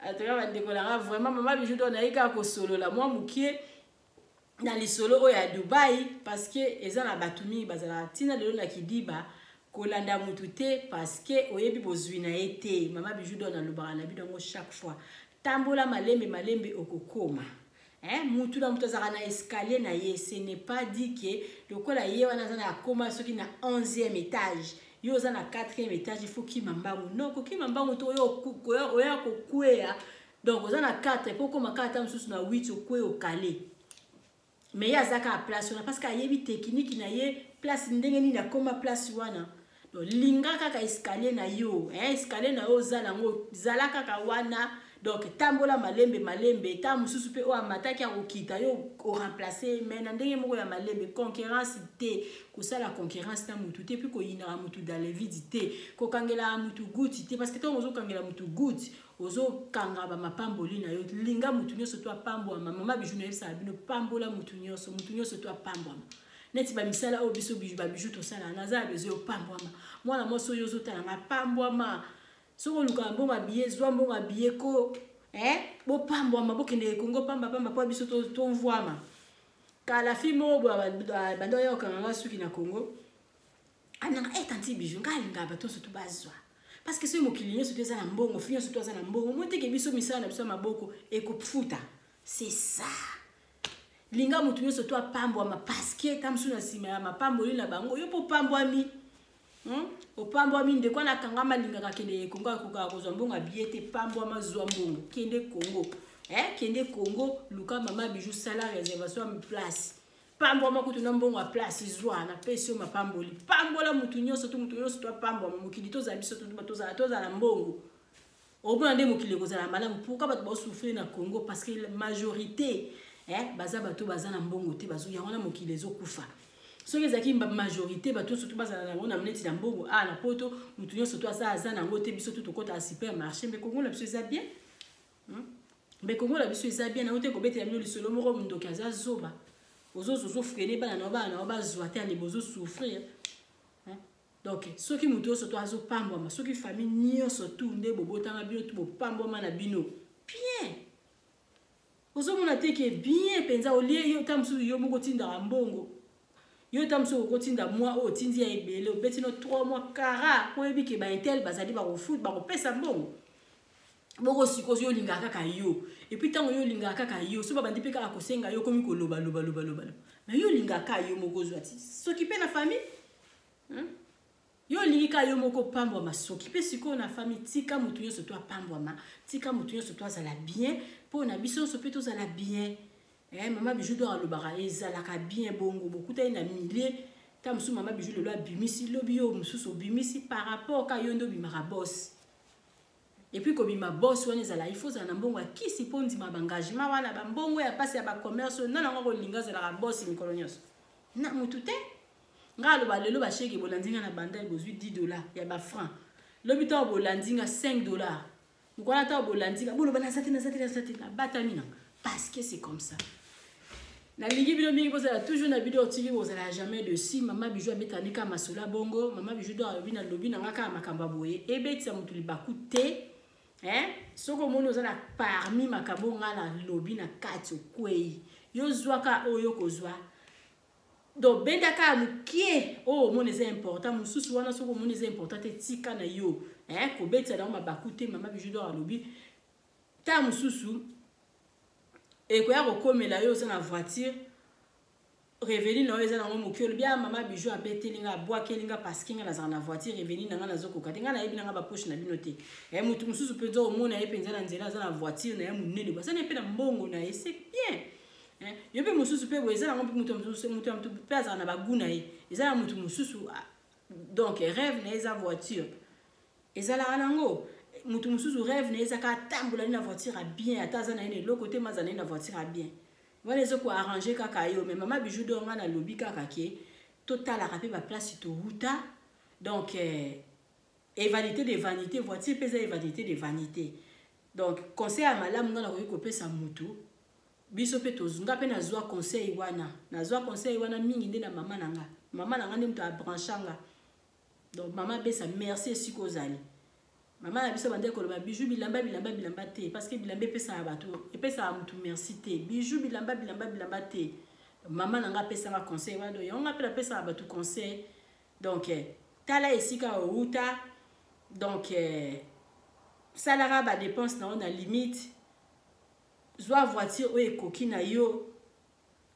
ataka bande ko la vraiment mama bijou do na ika ko solo la moi mukie na li solo o ya Dubai parce que eza na batumi bazala tina lelo na kidiba kolanda mutu te parce que oyebi bozwi na ye te. Mama Bijou D'or na lobaka na bino chaque fois. Tambola malembe okokoma. Mutu na mutu azaka na escalier na ye, ce n'est pas dit que lokola ye wana za na koma soki na 11e étage. Yo za na 4e étage, il faut ki mambangu. Non, ko ki mambangu to oya kokwea. Donc oza na 4 pour koma 4 mususu na 8 okwe okale. Mais ya zaka place wana parce que ayebi technique na ye place ndenge ni na koma place wana. Donc linga kaka escalier na yo, escalier na yo za nango zala kaka wana. Donc tambola malembe ta mususu pe o amataki akokita yo o remplacer mais na ndenge moko ya malembe concurrence te ko sala concurrence na mutu te puis ko yina mutu dans les vides te ko kangela mutu guti te parce que to ozo kangela mutu guti ozo kanga ba mapamboli na yo linga mutu nyoso to pambo mama Bijou na yebisa bino pambola mutu nyoso to pambo neti ba misala o biso Bijou ba Bijou to sala naza bezo pambo mwana moso yo zo tala pambo soko luka mbonga biye zwa mbonga biye ko bo pambo mabokende Kongo pamba po biso to mvwama kala fimo bando yo kanga suki na Kongo ananga tanti Bijou ngalinga bato so to bazwa parce que ce mokili nyo so to za na mbongo finyo so to za na mbongo moteke biso misala na biso maboko ekopfuta c'est ça linga mutu nyo so to pambo parce que tamsu na sima ya mapambo na bango yo po pambo ami opambo aminde kwa na kangama linga kende Kongo koka kozwa mbongo biete pambo amazwa mbongo kende Kongo kende Kongo luka mama Bijou sala réservation place pambo amakutu na mbongo place zwa na pesio mapamboli pambo la mutu nyoso to pambo mukili to za biso to za na mbongo obona nde mukili ko za na malamu pourquoi bato ba souffrir na Congo parce que la majorité baza bato baza na mbongo te bazo yango na mukili ezokufa. Soki ezaki majorité bato surtout baza na ngona mneti na mbongo na poto mutu nyoso to aza na ngote biso to kota a supermarché mais Congo la biso eza bien mais Congo la biso eza bien na ngote ko betela bino lisolo moko mundoki aza zoba ozo frene bana na ba zoate ali bozo souffrir donc soki mutu oso to azo pambwa soki famille nyoso tu nde bobotanga bino tu bopambwa na bino bien ozo mona teke bien penza olie yo tamsu yo moko tinda mbongo yo tamsu ko tinda moi o tindi ya ebele obeti no 3 mois kara ko ebike ba intel bazali ba ko foot ba ko pesa mbongo boko sikozo yo linga kaka yo et puis tango yo linga kaka yo so ba ndipeka akosenga yo komi ko loba mais yo linga ka yo moko zwati s'occuper na famille yo linga yo moko pambwa ma s'occuper siko na famille tika mutu yo so to pambwa ma tika mutu yo so to za la bien po na biso so peto za la bien mama Bijou D'or alobaka ezala ka bien bongo bokuta ina millier tamsu mama Bijou le loi bimisi lobio mususu bimisi par rapport ka yo ndo bimaka boss. Et puis comme ma boss wana ezala il faut za na mbongo akisi pondi ma engagement wana ba mbongo ya pasi ya ba commerce na ngo linga za la boss mikolo nyos na mutu te ngalo ba lelo ba shege bolandinga na bandai bozwi $10 ya ba franc lobita bolandinga $5 ngwana ta bolandinga bolo bana sati na batamina parce que c'est comme ça na lingi bino mingi bozala toujours na vidéo tiki bozala jamais de si mama Bijou abetanika masola bongo mama Bijou D'or alobina lobina ngaka makamba boye ebetisa mutu libaku te soko moni ozana parmi makambo ngala lobi na kati okwei yo zwaka oyo kozwa do benda ka mukie moni eza important mususu wana soko moni eza important te tika na yo ko betisa na mabaku te mama Bijou D'or alobi ta mususu ko ya ko komela yo ozana voiture reveni na eza na mokyo bien mama Bijou abetelinga abwakelinga parce que nga na voiture reveni na nga nazokoka te nga na yebina nga ba poche na bino te mutu mususu penza omona ye penza na nzela za na voiture na ya munene basa na pe na mbongo na ye c'est bien yo pe mususu pe bo eza na mutu pe aza na baguna ye eza na mutu mususu donc rêve na eza voiture eza la nango mutu mususu rêve na eza ka tambola na voiture a bien ataza na ene l'autre côté mazana na voiture a bien voilà les ko arranger kaka yo mais mama Bijou D'or nga na lobi kaka ke total arape ba place to huta donc et vanité de vanité voiture pesa et vanité de vanité donc conseil à malamu nga na ko pesa mutu biso pe tozunga pe na zwa conseil wana mingi nde na mama nanga nde mutu a branchanga donc mama besa merci siko zali mama na biso bande ko ba Bijou bilamba te parce que bilamba pesa abatu pesa mutu merci te Bijou bilamba te mama nanga pesa ma conseil wana yo nga pela pesa abatu conseil donc tala esika outa donc salara ba dépense na on a limite zwa voiture oyo ekoki na yo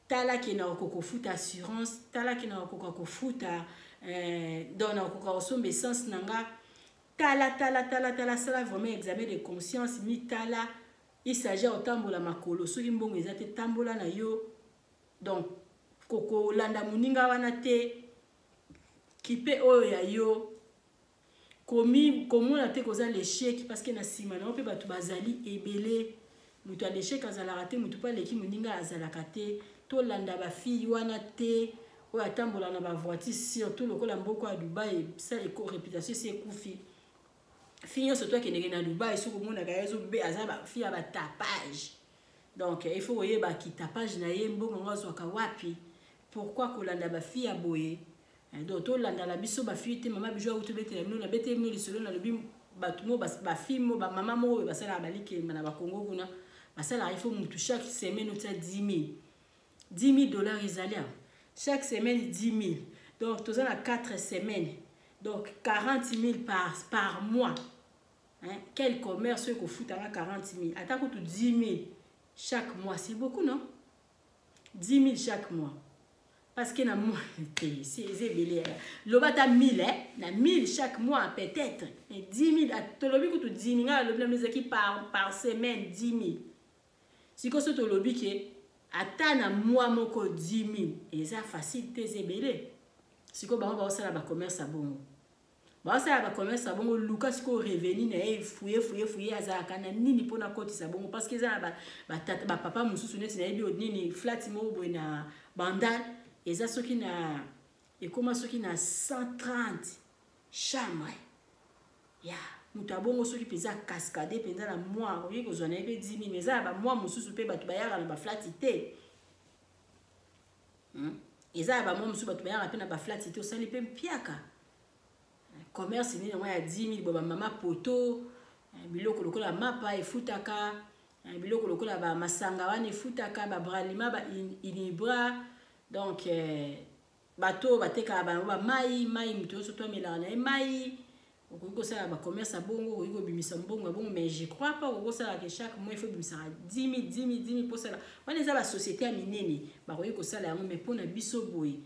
tala ki na kokofuta assurance tala ki na kokofuta donc na kokosomba essence nanga tala sala vraiment examen de conscience mi tala il s'agit otambola makolo soki mbongo eza te tambola na yo donc koko landa muninga wana te kipe oyo ya yo komona te koza l'échec parce que na sima na pe batu bazali ebele mutu a l'échec azalaka te mutu pa leki muninga azalaka te to landa ba fille wana te oyo atambola na ba voiture surtout lokola mboko ya Dubai ça eko réputation c'est ekufi fille surtout qui n'est na Dubai soko mona ka yezo be azaba fille ba tapage donc il faut voyer ba ki tapage na ye mbongo ngazwa ka wapi pourquoi kolanda ba fille aboye donc to landa la biso ba fille te mama bijou auto bete na na bete no lisolo na lobi batumo ba fille mo ba mama mo ba sala balike na ba Congo kuna ba sala il faut mutu chaque semaine au 10 000 dollars israéliens chaque semaine 10 000 donc tous en a 4 semaines donc 40 000 par mois hein? Quel commerce que fout à 40 000 attends que 10 000 chaque mois c'est beaucoup non 10 000 chaque mois parce que na mois c'est belé le bata 1000 hein na 1000 chaque mois peut-être mais 10 000 to lobi que 10 000 le problème qui par semaine 10 000 si que to lobi que ata na mois moko 10 000 et ça facile te zebele si ko ba on va osala ba commerce à bon ba osala ba commerce à bon luka si ko revenu na e fouiller azaka na nini pona koti sa bon parce que ça ba papa mususu neti na ebi nini flat mo bo na bandal et ça ce qui na et comment ce qui na 130 chambre ya mutabongo soki peza cascade peza na moi oyi ko zona ebe 10 000 mais ça ba moi mususu pe batu bayaka na ba flatité eza ba moi mususu batu bayaka pe na ba flatité osali pe mpiaka commerce ni na ya 10 000 ba mama poto biloko lokola mapa efutaka biloko lokola ba masanga wana efutaka ba bralima ba inibra donc bato bateka ba mai muto so to melana na mai on ça ba commerce à bongo on bimisa mbongo bongo mais je crois pas on ça que chaque mois il faut bimisa 10 000 pour ça on est la société à minene ba ko ça la mais pour na biso boy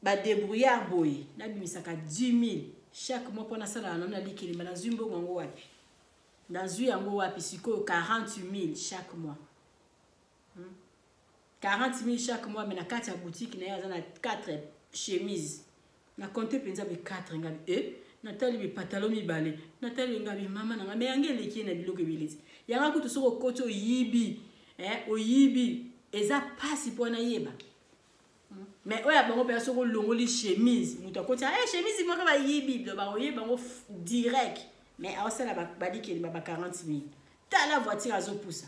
ba débrouillard boy na bimisa ka 10 000 chaque mois pour na ça la na likili na zumbo ngo wapi dans yango wapi siko 40 000 chaque mois 40 000 chaque mois mais na 4 boutique na ya na 4 chemises na compter penza be 4 ngabi Nathalie bi pantalon mi balé Nathalie ngabi mama na me angele ki na biloko bilisi yanga kutu soko koto yibi oyibi eza pasi pona yeba mais oya bango pe soko longoli chemise mutu akoti chemise mo ka ba yibi do ba oyeba ngo direct mais awasala ba dikeli ba 40 000 ta la voiture azo poussa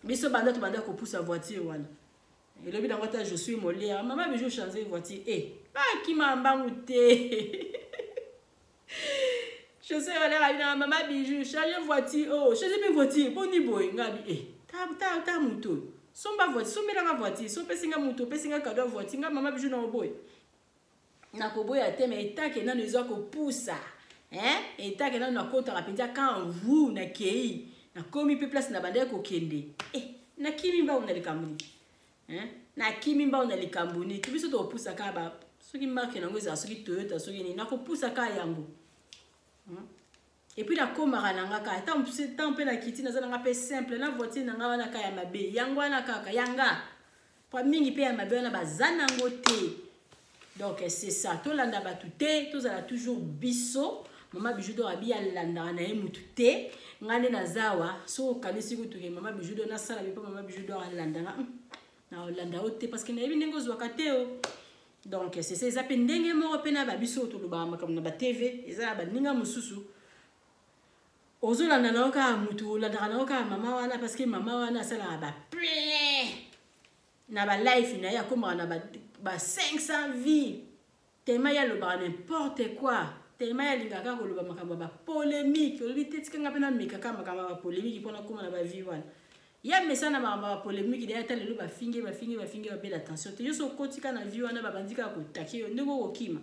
biso banda to banda ko poussa voiture wana et le bi dans votre je suis molé maman bijou changer voiture qui m'a mbangouté je sais aller à maman bijou changer voiture changer mes voitures pour ni boy ngabi ta muto somba voiture somela nga voiture so pesinga muto pesinga cadeau voiture nga maman bijou na boy na ko boy ateme etake na nezo ko poussa etake na kota rapinja quand vous na kei na komi pe place na bande ko kende na kimi mba on alikamuni na kimi mba on alikamuni tubiso to poussa ka ba soki marque na ngoza soki Toyota soki ni na ko poussa ka yango et puis la komara nanga ka tant pe na kiti na za nga pe simple na voiture nanga wana ka ya mabe yango wana kaka yanga pa mingi pe ya mabe na bazana ngote donc c'est ça to landa batute to za toujours biso mama bijou do abi ya landa na emutute ngane na zawa so kanisi kutuke mama bijou do na sala bi pa mama bijou do landa na landa ote parce que na ebi nengo zwa kateo donc c'est ça pe ndenge mo pe na ba biso to ba makam na ba TV eza ba ninga mususu ozolanda na oka mutu landa na oka mama wana parce que mama wana sala ba plein na ba life na ya koma na ba 500 vies tellement ya lo ba n'importe quoi tellement ya lingaka ko lo ba makamba ba polémique lo bitetika nga pena mekaka makamba ba polémique pona koma na ba vie wana ya mesana ba polémique derrière tele lo ba finge ba belle attention te yo so kotika na vie wana ba bandika ko takiyo ndeko ko kima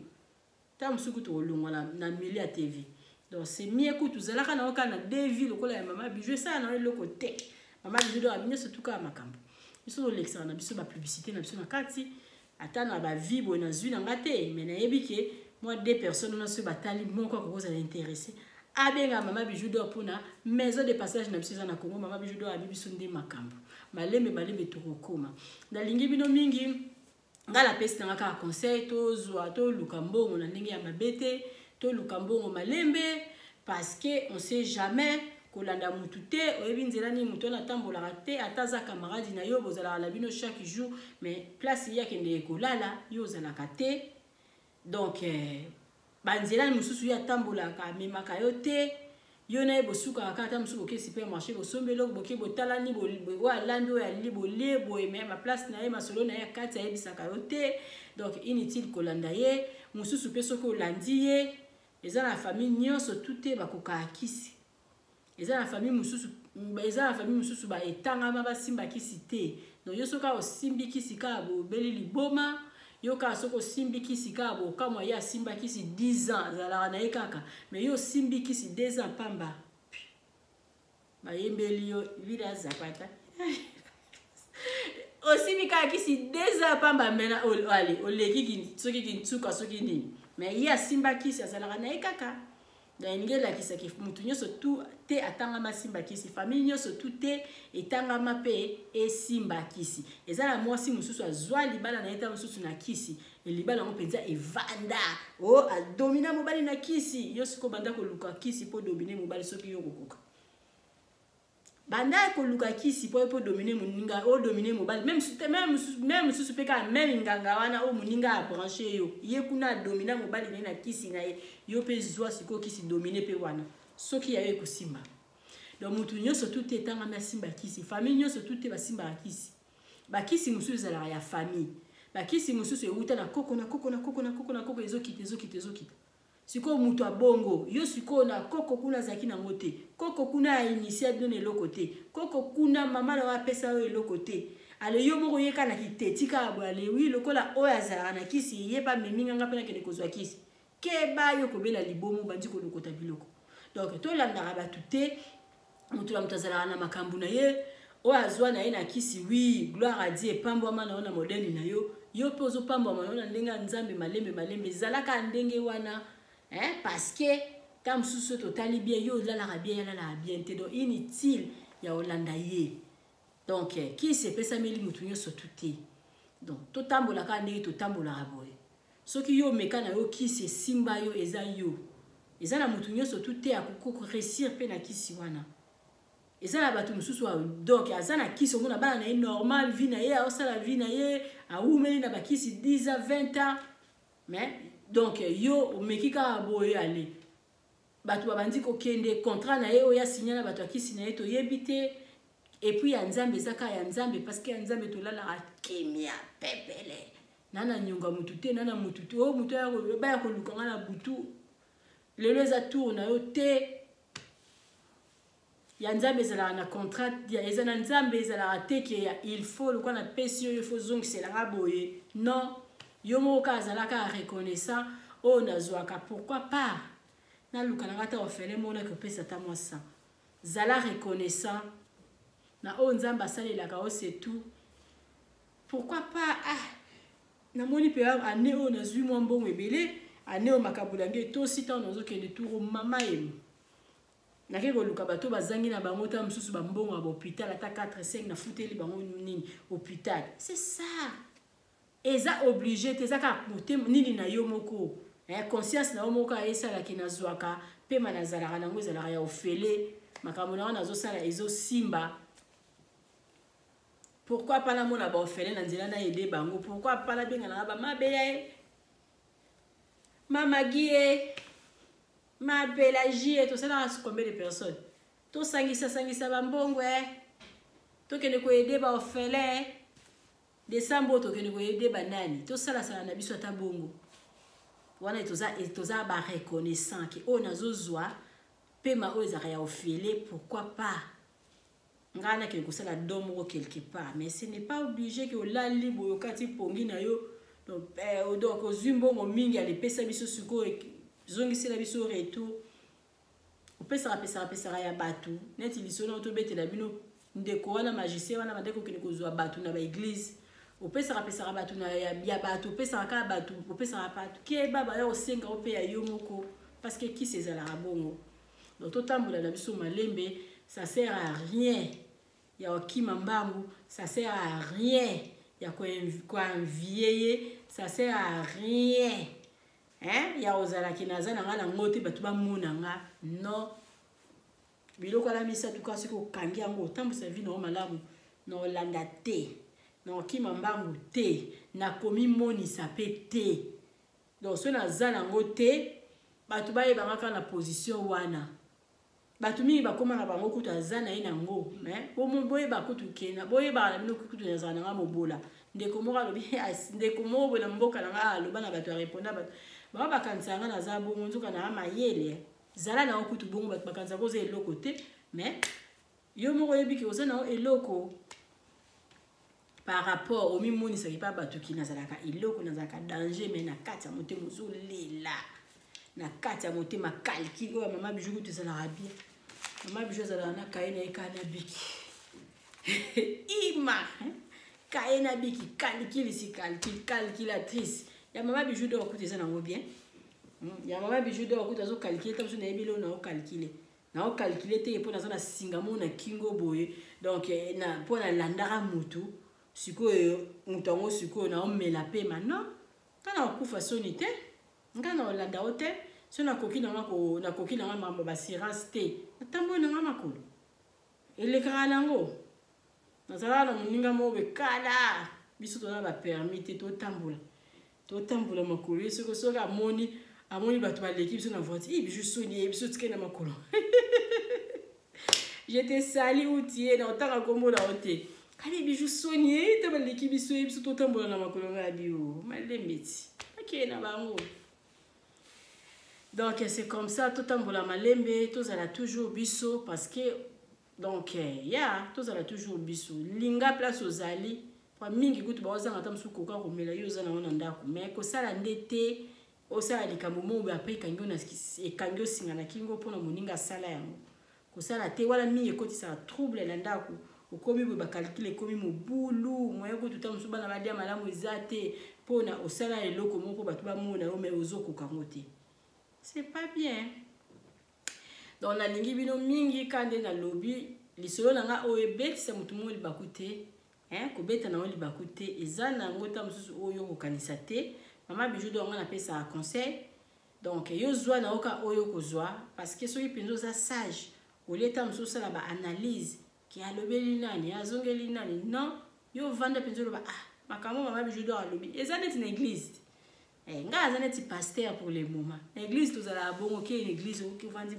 ta musuku to longo na milieu ya TV. Donc c'est mieux que tout zalaka na oka na devi lokola ya mama bijou ça na le côté. Mama bijou do abinyo surtout ka makambo. Biso l'extra na biso ba publicité na biso na kati ata na ba vie bo na zui na ngate mais na yebike moi deux personnes na se batali moko ko za intéressé. Abenga mama bijou do pona maison de passage na biso na Congo mama bijou do abibiso ndi makambo. Malembe balebe to kokoma. Na lingi bino mingi ngala peste ngaka conseil to zwa to lukambongo na ndenge ya mabete to lukambongo malembe parce que on sait jamais kolanda mutu te oyebi nzela ni mutu na tambola te ataza camarade na yo bozala la bino chaque jour mais place ya kende kolala yo zala kate donc banzela ni mususu ya tambola ka memaka yo te yo na bosuka kata musuko ke supermarché bo sombelo boke botala ni bo wa lando ya libo lebo et même ma place na ye masolo na ya kati ya bisaka yo te donc inutile kolanda ye mususu peso ko landi ye eza na famille nyonso tuté bakoka akisi eza na famille mususu ba etanga ba simba kisi te donc yo soka osimbi kisi ka bo beli liboma yo ka soko simbi kisi ka bo kama ya simba kisi 10 ans zala na ekaka mais yo simbi kisi 2 ans pamba ba yembeli yo vila zapata osimbi ka kisi 2 ans pamba mena ole oleki soki kintuka soki ni mais ya simba kisi zala na ekaka da ngela kisa ki mutu nyoso tu te atanga masimba kisi famille nyoso tu te etanga mape e simba kisi ezala mwasi mususu azwa libala na eta mususu na kisi e libala ngo penza evanda o adomina mobali na kisi yo siko banda ko luka kisi po dominer mobali soki yo kokoka banda ko luka kisi po dominer muninga o dominer mobali même mususu peka même nganga wana o muninga a brancher yo ye kuna domina mobali na kisi na yo pe zwa siko kisi dominer pe wana soki ya yo kosimba donc mutu nyoso tout etanga na simba kisi famille nyoso tout ba simba kisi ba kisi mususu zala ya famille ba kisi mususu euta na koko ezokita siko mutu abongo yo siko na koko kuna zaki na ngote koko kuna initia bino eloko te koko kuna mama na wapesa yo eloko te ale yo moko yeka na kitetika abale wi lokola oya zala na kisi yeba meminga ngapa na kene kozwa kisi keba yo kobela libomo bandi ko lokota biloko donc to landaka batu te mutu la mutazala na makambu na ye o azwa na ye na kisi wi gloire à Dieu pambo mana ona moderne na yo pozo pambo mana ona ndenga nzambe malembe zalaka ndenge wana parce que tam susu totali bien yo la bien te donc inutile ya olanda ye donc qui se pesa meli mutu nyoso tuté donc to tambola ka ndenge to tambola aboye soki yo meka na yo kisi simba yo eza yo eza na mutu nyoso tuté akoko réussir pe na kisi wana eza na batu mususu donc aza na kisi omona bana na ye normal vie na ye osala vie na ye aumeli na bakisi 10 à 20 ans mais donc yo mekika boye ale batu babandi ko kende contrat na ye oya signer na batu akisi na ye to yebite et puis ya nzambe zaka ya nzambe parce que ya nzambe to lala akemia pepele nana nyonga mutu te nana mutu te o mutu ya ba ya ko lukanga na butu lelo za tour na yo te ya nzambe zala na contrat ya ezana nzambe zala te ke il faut le quoi na pesio il faut zong c'est la boye non yo moka zalaka reconnaissant o nazwaka pourquoi pas na lukana ngata ofele mona ko pesa ta moi ça zala reconnaissant na o nzamba salela ka o c'est tout pourquoi pas na moni pe ane o nazwi mo mbongo ebele ane o makabulange to sita onazo kende tour mama em na keko luka bato bazangi na bango ta mususu ba mbongo ba hôpital ata 4-5 na futeli bango nini hôpital c'est ça eza obligé te zaka kote nini na yo moko conscience na yo moko esala ki nazwaka pe manazala na ngo ezala ya ofele makambo na nazo sala ezo simba pourquoi pas na mona ba ofele na nzela na aider bango pourquoi pas la benga na ba mabeya mama gie ma pélagie tout ça dans combien de personnes to sangisa ba mbongo to kene ko aider ba ofele Décembre to kene ko aider banani to sala na biso ta bongo wana etoza ba reconnaissant ki o nazozwa pe ma o ezaka ya ofele pourquoi pas ngana kene ko sala domo quelque part mais ce n'est pas obligé que olali boyokati pongi na yo donc ozimbo mo mingi ale pesa biso suko zongisi la biso retour opesa ya batu neti lisona otobetela bino ndeko wana magicien wana bandeko kene kozwa batu na ba église opesa batu na ya batu opesa ka batu opesa batu ke baba yo osenga ope ya yo moko parce que qui c'est la rabongo donc totambola na biso malembe ça sert à rien ya okima mbangu ça sert à rien ya kwa envier ça sert à rien hein ya ozala kinaza na ngala ngoti batu ba mona nga non biloko la misa tuka siko kangi yango tambu sa vie no malamu no landa te no kima mbangu te na komi moni sa pe te donc so na zala ngo te batu ba yeba ngaka na position wana batu mingi bakoma na bango kutu azana ina ngo mais boye bakutu kena boye ba na bino kutu na zana nga mobola ndeko moka lobi ndeko mobo na mboka na nga loba na batu répondre batu ba bakanisa nga na za bongo nzuka na mayele zala na okutu bongo batu bakanisa koza eloko te mais yo moko yebiki oza na eloko par rapport au mimoni sa pas batu ki na zalaka eloko na zalaka danger mais na kati ya motema ozolela na kati ya motema calcul oyo mama bijou tu zalaka bien mama bijou zalaka na kaina ekana biki ima kaina biki calculatrice ya mama bijou do okutu zana ngo bien ya mama bijou do okutu azo calculer tamso na ebilo na o calculer te po na zona singamo na kingo boye donc na po na landara mutu sikoyo mutango sikoyo na omela pe maintenant kana okufa soni te ngana olanda ote so na koki na mambo ba assurance te natambo na makolo elekaka nango nazala na muninga mobe kala biso tona ba permis te totambola makolo soko soka amoni batu ba l'équipe sur la voiture je soigné biso tikena makolo j'étais sali outil na otanga kombo na ote kali bijou soigné te ba l'équipe biso totambola na makolo ngabio malemeti ok na bango. Donc c'est comme ça totambola malembe tozala toujours biso parce que donc tozala toujours biso linga place ozali pa mingi kutu ba ozanga tamsu koka komela yo zana wana ndako mais ko sala ndete osala likambo mo ba pe kango na ekango singa na kingo pona moninga sala yango ko sala te wala mi ekoti sa trouble na ndako okomi ba calculer komi mobulu moyo kutu tamsu bana badia malamu ezate pona osala eloko moko batu ba mona yo mais ozoko kangote. C'est pas bien. Donc na lingi bino mingi kande na lobby lisolo nanga oebet sa mutu mo libakute ko beta na libakute ezana ngota mususu oyo ko kanisa te mama bijou do ngana pesa conseil donc yo zwa na oka oyo ko zwa parce que soki penzo za sage oleta mususu la ba analyse ki alobeli nani azongeli nani non yo vanda penzo ba makamo mama bijou do alobi ezana ti na église nga azana ti pasteur pour le moment l'église tous à la bongo qui une église qui vandi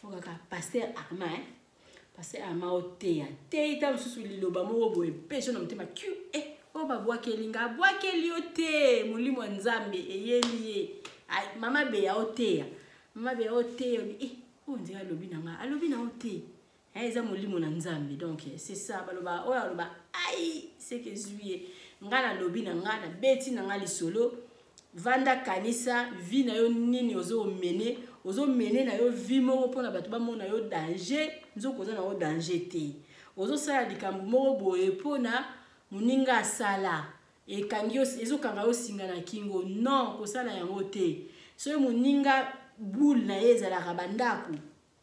okaka pasteur Arma pasteur Arma oteya teita mususu liloba mo boye pesho na mutema q oba bwakeli nga bwakeli ote mulimo nzambe eyeli mama be ya oteya onzi alobi na ote eza mulimo na nzambe donc c'est ça baloba oya loba c'est que juillet ngana lobi na ngana beti na ngali solo vanda kanisa vi na yo nini ozo mene na yo vi moko pona batu ba mona yo danger nzoko za na yo danger te ozo sala likambo moko boye pona muninga sala ekangi ezo kanga yo singa na kingo non ko sala yango te so muninga boule na yeza la rabandako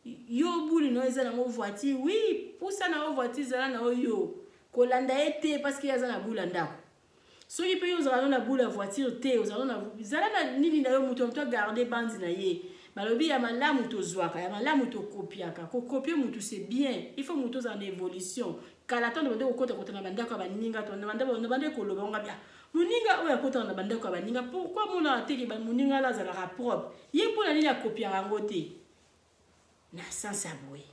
yo boule no eza na mo voiture oui pousa na yo voiture zala na yo ko landa ete parce que yaza na boule ndako. So il peut y avoir la boule à voiture té aux allons na nini na yo muto to garder bandi na ye balobi ya malamu to zwaka ya malamu to kopiaka ko copier mutu c'est bien il faut muto en évolution kala to ndeko kota na bandako ba ninga to na bandeko ko loba ngabia muninga oya kota na bandako ba ninga pourquoi mona teki ba muninga la za la propre ye pour la nini ya kopiaka ngote na sans aboué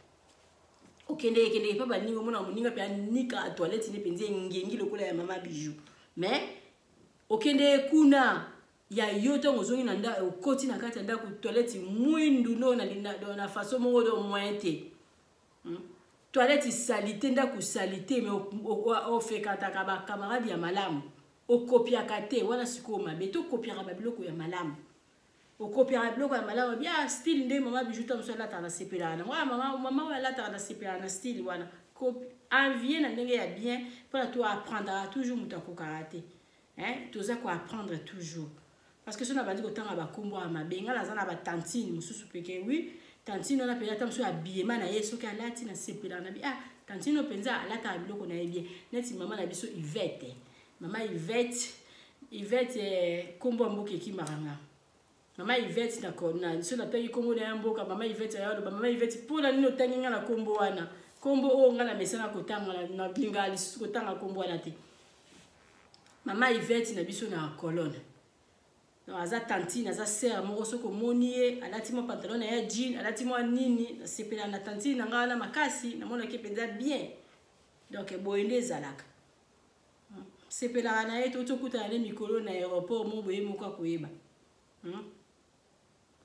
okende pa ba ninga mona muninga pe nika a toilette ni penzi ngengi lokola ya mama bijou. Mais okende kuna ya yoto ngozongi na nda okoti na kati nda ku toilette mwindu no na façon mo do moyente toilette salité nda ku salité mais o fait kata ka ba camarade ya malamu okopiaka te wana sikoyo mabe tokopiaka babiloko ya malamu okopiaka biloko ya malamu bia style nde mama Bijou tamoso alataka na sepelaka nango mama oyo alataka na sepelaka na style wana envie na ndenge ya bien mpona to apprendre toujours moto akokaka te toza koapprendre toujours parce que so na bandi kotanga bakombo ya mabe nga naza na batantine mosusu peke oui tantine wana mpenza ata mosusu abiema na ye soki alati na sepelaka na bi tantine oyo mpenza alataka biloko na ye bien neti mama na biso Yvette mama Yvette kombo ya mboka ekimaka nga mama Yvette na so natangi kombo na ya mboka mama Yvette ayaloba mama Yvette mpona nini otangi nga na kombo wana kombo oyo nga na mesana kotanga na linga lisusu kotanga kombo wana te mama Yvette na biso na colonne aza tantine aza sere moko soki omoni ye alati mwa pantalon na ya jean alati mwa nini nasepelaka na tantine na ngai wana makasi namonaki mpenza bien donc boye nde ezalaka sepelaka na ye tokutana ne mikolo na aéroport mo boye moko akoyeba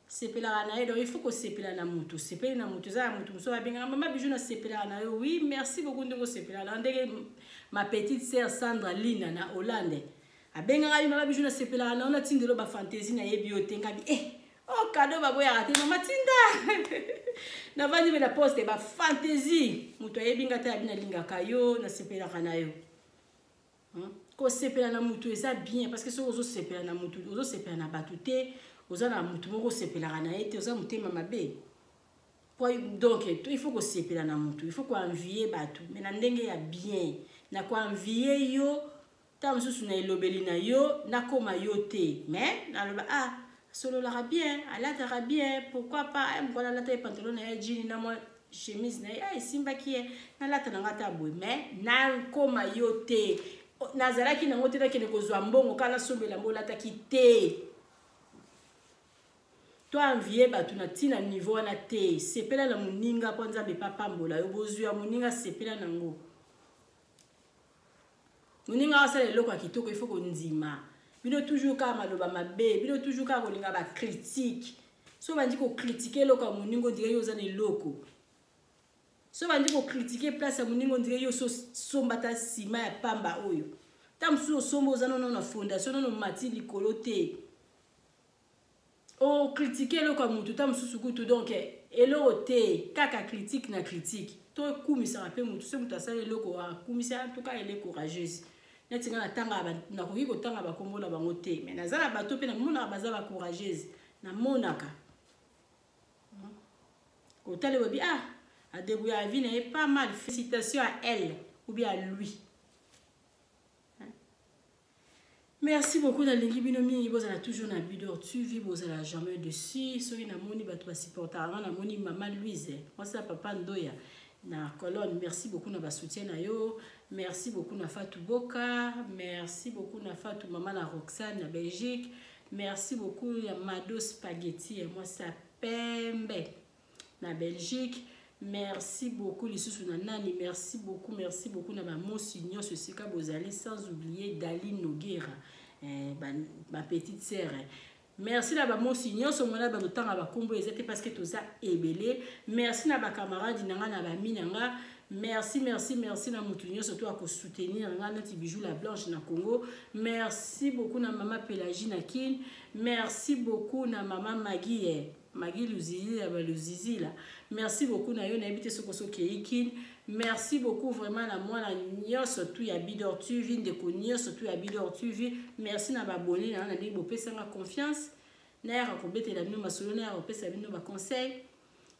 sepelaka na ye donc il faut kosepela na mutu sepeli na mutu eza na mutu mosusu abengaka mama Bijou na sepelaka na yo oui merci beaucoup ndenge osepelaka na ndenge ma petite sœur Sandra Lina na Hollande abengaka bi mama Bijou na sepelaka na yo natindelo bafantaisie na yebi yo te ngabi oh kado baboyaka te mama tinda navandi mpe na poste bafantaisie moto ayebi nga te abi nalingaka yo nasepelaka na yo kosepela na mutu eza bien parce que soki ozosepela na mutu ozosepela na bato te oza na mutu moko osepelaka na ye te oza motema mabe donc il faut kosepela na mutu il faut koenvie bato mais na ndenge ya bien na koenvie yo ta mosusu na elobeli na yo nakoma yo te mais naloba sololaka bien alataka bien pourquoi pas mokwana alata ye pantalon na ye jini na mwa chemise na ye esimbaki ye nalata na nga ta boye mais nakoma yo te nazalaki nango te nakende kozwa mbongo kala sombela mbo olataki te to envie bato na ntina niveau wana te sepela na moninga mpo nzambe papambola yo bozwi ya moninga sepela nango moninga asala eloko ya kitoko ifo kondima bino toujours kaka maloba mabe bino toujours kaka kolinga bacritique so bandi kokritike eloko ya moninga ondire yo oza na eloko so bandi kokritike place ya moninga ondire yo sombata nsima ya pamba oyo ta mosusu osomba oza nono na fondation nono mati likolo te okritike eloko ya motu ta mosusu kutu donc eloko te kaka critique na critique to ekumisaka mpe motu so motu asala eloko akumisa ntoka ele courageuse neti nga nakoki kotanga bakombola bango te mais naza na bato mpe namonaka baza bacourageuse namonaka kotala bobi adébrouillé la vie n'est pas mal. Félicitations à elle ou bien à lui. Merci beaucoup na lingi bino mingi bozala toujours na bidor tu bozala jamais dessus soki na moni bato ba supporter na moni maman Louise moi c'est papa Ndoya na colonne merci beaucoup na ba soutien na yo merci beaucoup na Fatou Boka merci beaucoup na Fatou maman na Roxane na Belgique merci beaucoup ya Mado Spaghetti moi ça Pembe na Belgique merci beaucoup les sous na nani merci beaucoup na ba Monsignor ceci ka bozali sans oublier Dali Noguera ma petite sœur merci na ba Monsignor so mona ba tanga ba kombo ezete parce que toza ebele merci na ba camarades nanga na ba minanga merci na mutunyo surtout à soutenir nga nati Bijou la Blanche na Congo merci beaucoup na maman Pélagie na Kin merci beaucoup na maman Maggie Luzizi ya Luzizi là merci beaucoup na yo na habité sokoso Keikin merci beaucoup vraiment na moi na nyo surtout ya Bidor TV ndeko nyo surtout ya Bidor TV merci na ba boni na ndenge bopesa nga confiance na ya ko betela bino masolo na ya opesa bino ba conseil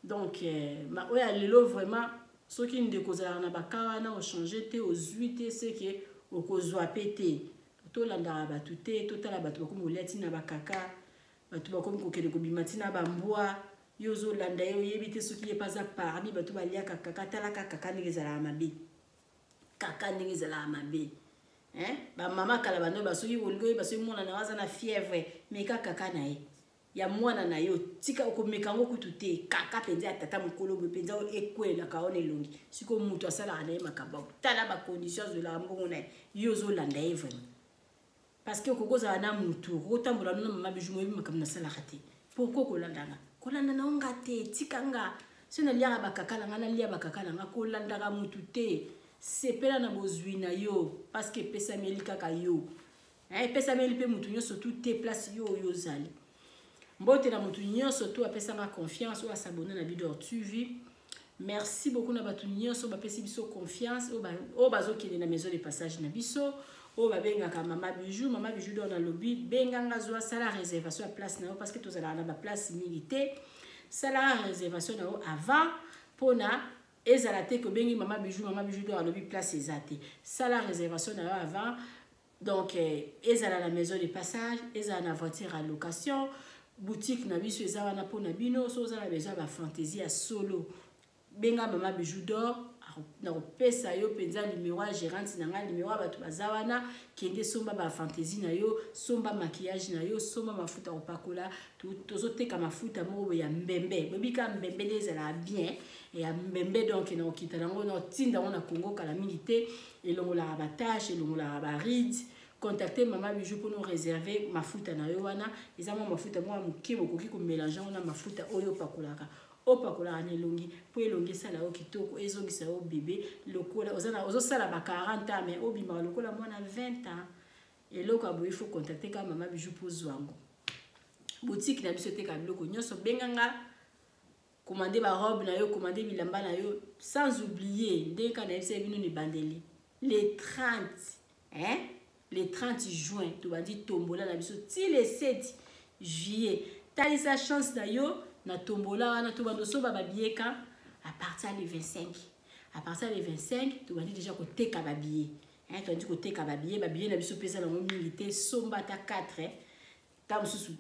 donc ma oya lelo vraiment soki ndeko za na bakawa na o changer te o zuite c'est que o kozwa pété to landa ba tuté to tala ba to ko moleti na bakaka bato bakomi kokende kobimati na bambwa yo ozolanda ye oyebi te soki ye paza parmi bato baliaka kaka talaka kaka ndenge ezalaka mabe bamama kala bando basoki bolingo oyebi basoki mwana na aza na fièvre meka kaka na ye ya mwana na yo tika okomeka yango kutu te kaka mpenza ya tata mokolo boye mpenza ekwelaka ona elongi sikoyo moto asalaka na ye makambo tala bacondition azolaka mbongo na ye yo ozolanda ye vraiment parce que kokozala na mutu kotambola nona mama Bijou moyebi makambo nasalaka te pourquoi kolanda na onga te tikanga so naliaka bakaka na nga nalia bakaka na nga kolandaka mutu te sepela na bozwi na yo parce que epesami eli kaka yo pesa meli pe mutu nyonso tout te place yo zali mbote na mutu nyonso tout apesa nga confiance ou s'abonner na Bidor TV. Merci beaucoup na batu nyonso ba pesi biso confiance o bazo kende na maison de passage na biso o ba benga ka mama bijou dans na lobby benga nga zo sala réservation à place na parce que tous ala na ba place milité sala réservation na avant pona ezala te ko bengi mama bijou dans na lobby place ezate sala réservation na avant donc ezala la maison de passage ezala na voiture à location boutique na biso ezala na pona bino so ezala besoin ba fantaisie à solo benga mama bijou d'or na pesa yo penza numéro à gérante na nga numéro batu bazawana kende somba ba fantaisie na yo somba maquillage na yo somba mafuta opakola tozoteka mafuta moko ya mbembe bebika mbembe ezala bien et mbembe donc na okita nango na tinda na Congo kala milité elongola ba tâche elongola ba ride. Contactez Mama Bijou pour nous réserver mafuta na yo wana ezama mafuta mo muke bokoki ko mélanger na mafuta oyo pakolaka opakola ane longi po elongi sala o kitoko ezongisa o bébé lokola ozana ozosala ba 40 ans mais obima lokola mwana 20 ans eloko abo il faut contacter ka Mama Bijou pour zwango boutique na biso te ka biloko nyonso benganga commander ba robe na yo commander bilamba na yo sans oublier ndeka na yebisa bino ni bandeli les 30 le 30 juin tu vas dire tombola na biso ti le 7 juillet talisa chance na yo na tombola na to bando so ba bieka à partir du 25 tu vas dire déjà ko teka ba billet tu vas dire ko teka ba billet na biso pesa na milité somba ta 4 tam susu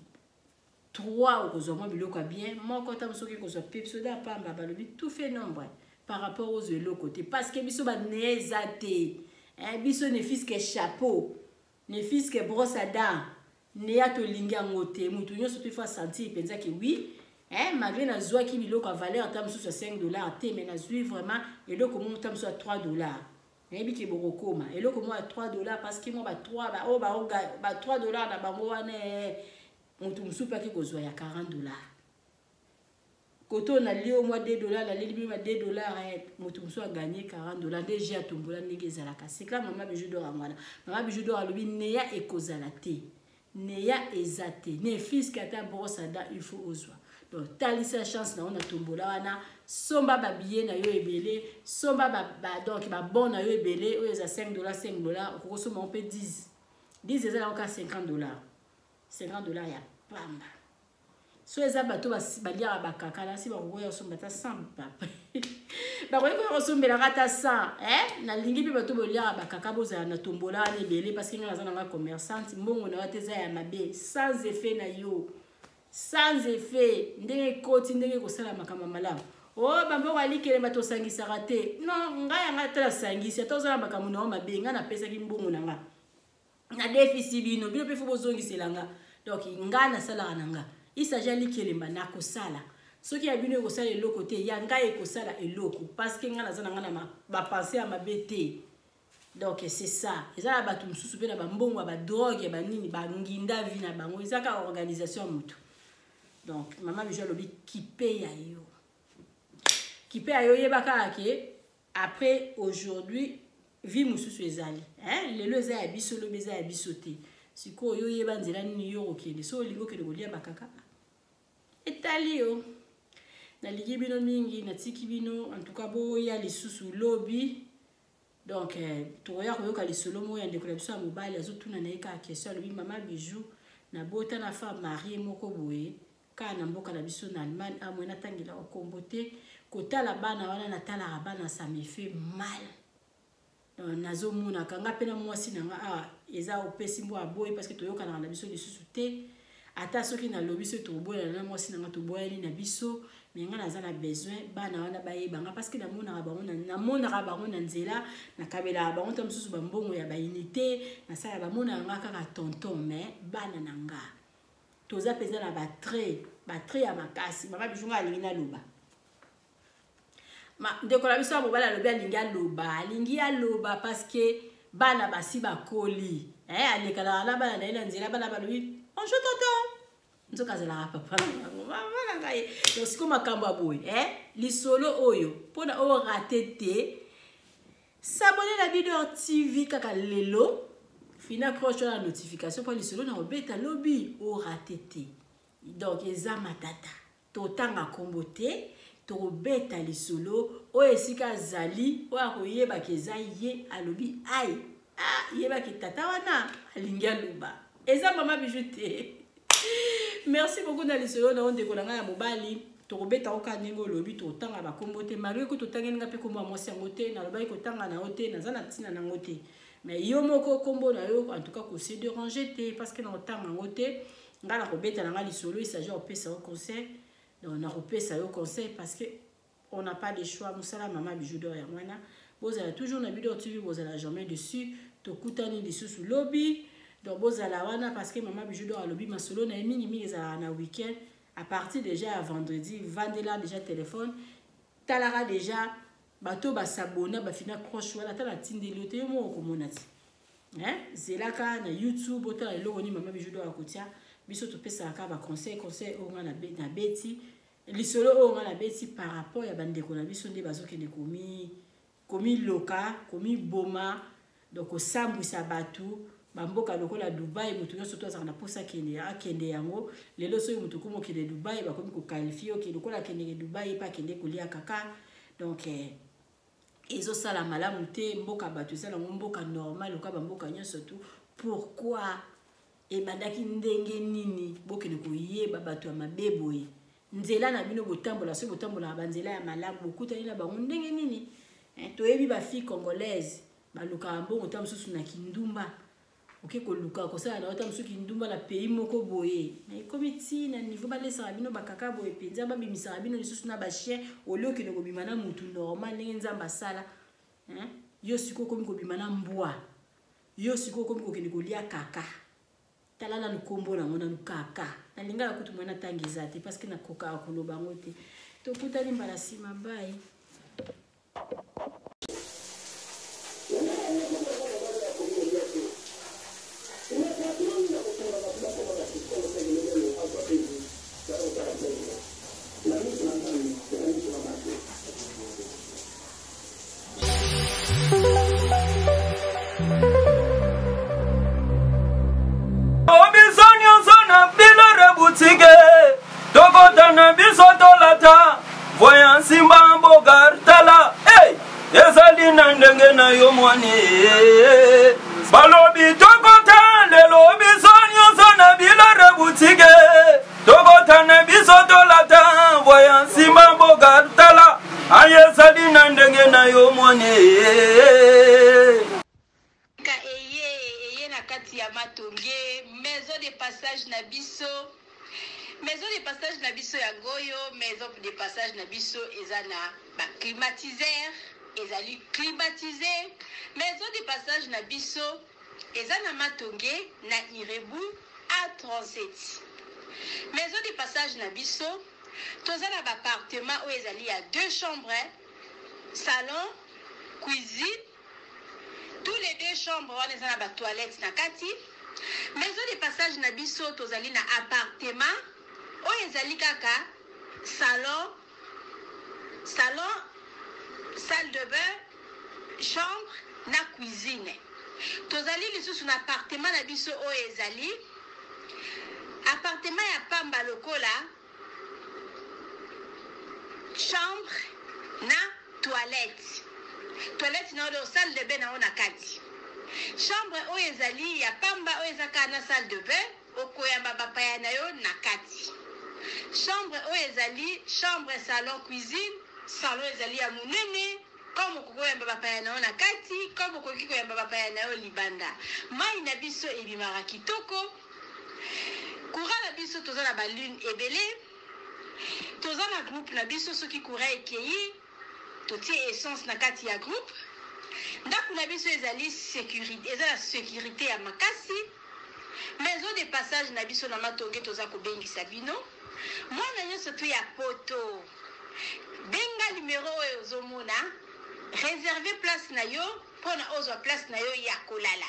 3 au zo mo biloko bien moko tam so ki ko zo pipso da pamba ba lobi tout fait nombre par rapport aux autres côté parce que biso ba nezate biso ne fils que chapeau ne fils que brosse à dents ne ya to linga ngote mutu nyonso tu fa sentir penza que oui malgré na zwa ki biloko a valeur tam sous $5 te mais na zui vraiment eloko mo tam sous $3 ebi ki borokoma eloko mo à $3 parce que mo ba 3 ba $3 na bango wana mutu musupa ki kozwa ya $40 koto na lio moi $2 la libi ma $2 mutu musu a gagné $40 déjà tombola ndenge ezalaka c'est là Mama Bijou d'or amwana Mama Bijou d'or alobi neya ekozala te neya ezate ne fils kata brosse à dents il faut ozwa donc talisa chance na on a tombola wana somba ba billet na yo ebele somba donc ba bon na yo ebele o eza $5 okosoma on peut 10 ezala encore $50 ya pamba so eza bato balia bakaka na si ba roya somba ta 100 papa ba roya ko sombela kata 100 na lingi pe bato bolia bakaka boza na tombola na ebele parce que ngala zana commerçante mbongo na wateza ya mabe sans effet na yo sans effet ndenge koti ndenge ko sala makama malamu bambo walikele bato sangisa raté non ngaya ngata sangisa tozala makama na mabe ngana pesa ki mbongo na nga na déficit bino pe fo bozongisela nga donc ngana sala nanga il s'agit likele na ko sala soki ya bino ko sala eloko te ya ngai ko sala eloko parce que ngana zana ngana ba penser à mabete donc c'est ça ezala bato mususu pe na bambongo ba drogue ba nini ba nginda vi na bango ezaka organisation mutu donc Mama Bijou lobi kipe ya yo yebaka ke après aujourd'hui vie mususu ezali lelo eza ya biso lobi eza ya biso te siko yo yeba nzela nini yo okende so lingo kende kolia bakaka etali yo na ligi bino mingi na tiki bino en tout cas boya lisusu lobi donc toya koyoka lisolo moya ndeko na biso ya mobali azotuna na ye ka question lobi Mama Bijou na bota na femme mariée moko boye kana mboka na biso na Allemagne amwena tangila okombo te kotala bana wana na tala bana ça me fait mal nazo mona kanga pena mwasi nanga eza opesi mbo aboy parce que toyoka na biso lisusu te ata soki na lobi so toboya na mwasi nanga toboya ni na biso mais nga naza na besoin bana wana bayebanga parce que namona bango na nzela na kabela bango ta mususu bambongo ya ba unité na sala bamona nga kaka tonton mais bana nanga toza peza na ba trait ya makasi Mama Bijou alingi na loba ndeko na biso mobala lobi alingi aloba parce que bana basi bakoli alekala na bana na nzela bana balobi bonjour tonton nzoka zela papa mama ngai donc siko makambo aboy lisolo oyo pona o raté te s'abonner la Bidor TV kaka lelo fina croche la notification pour les solo na obeta lobby au ratété donc eza matata totanga kombote to beta les solo o esika zali o akoyeba keza ye alobi ai yeba ki tata wana alingi aloba eza mama bijouté. Merci beaucoup dans les solo na onde kolanga ya mobali to beta okanengo lobi to tanga ba kombote malgré que to tangenga pe komba mwasi ngote na loba ko tanga na hote na zana tina na ngote. Mais yo moko kombo na yo en tout cas ko se déranger te parce que na otanga ngote ngala ko beta na ngali solo il s'agit au pesa au conseil donc na repesa au conseil parce que on n'a pas de choix musala mama bijou d'or ya mwana vous allez toujours na vidéo TV vous allez jamais dessus to kutani dessus sous lobby donc vous allez wana parce que mama bijou d'or lobby ma solo na mingi za na week-end à partir déjà à vendredi vendela déjà téléphone talara déjà bato ba s'abonner ba fina croche wala tala tindeli te mo ko monati zelaka na YouTube otala eloko ni mama bijou d'or akotia biso to pesa ka ba conseil o nga na beti lisolo o nga na beti par rapport ya bandeko na biso nde bazokende komi loka komi boma donc osambwisa batu bamboka lokola Dubai mutu nyonso to azaka na posa akende yango lelo soki mutu komo kende Dubai bakomi koqualifie okende lokola akende Dubai pa akende kolia kaka donc ezosala malamu te mboka bato ezala mboka normal loka bamboka nyonso tu pourquoi ebandaki ndenge nini bokende koyeba bato ya mabeboye nzela na bino botambola so botambola na banzela ya malamu bokutani na bango ndenge nini toyebi ba fille congolaise baluka mbongo ta mususu na kindumba oke koluka kosala na ota mususu kindumba na pays moko boye na ekomiti na niveau balesa bino bakaka boye penza babimisa bino lisusu na ba chien olio kene kobima na mutu normal ndenge nzamba sala yo siko komi kobima na mbwa yo siko komi kokende kolia kaka talala nukombo na mona nukaka na lingala kutu mwana tangiza te parce que na koka akoloba ngote to kutani mbala sima bye. Voyant Simba Bogartala, hey, Esalina Ndengena Yomwane, Balobi Tokota, le Lobi Sonyo Sona Bila Reboutique, Tokota Nebisoto Lata, voyant Simba Bogartala, Ayesalina Ndengena Yomwane. Eye na kati ya matonge, maison de passage na biso. Maison de passage na biso ya goyo, maison de passage na biso ezana ba climatiseur, ezali climatisé. Maison de passage na biso ezana matonge na Irebu A37. Maison de passage na biso tozana ba appartement où ezali ya 2 chambres, salon, cuisine. Tous les 2 chambres wana ezana ba toilette na kati. Maison de passage na biso tozali na appartement oyo ezali kaka salon, salle de bain, chambre na cuisine. Tozali lisusu na appartement na biso oyo ezali appartement ya pamba lokola chambre na toilette na oyo salle de bain na ona kati. Chambre oyo ezali ya pamba oyo ezaka na salle de bain okoyamba bapaya na yo na kati. Chambre oyo ezali chambre, salon, cuisine. Salon ezali ya munene comme kokoyamba bapaya na yo na kati, comme okoki koyamba bapaya na yo libanda. Mai na biso ebimaka kitoko. Courant na biso toza na balune ebele. Toza na groupe na biso soki courant ekeyi totie essence na kati ya groupe. Ndako na biso ezali sécurité, ezala sécurité ya makasi. Maison de passage na biso na matonge toza kobengisa bino. Mwana nyonso tu ya poto benga numéro oyo ozomona réserver place na yo pona ozwa place na yo ya kolala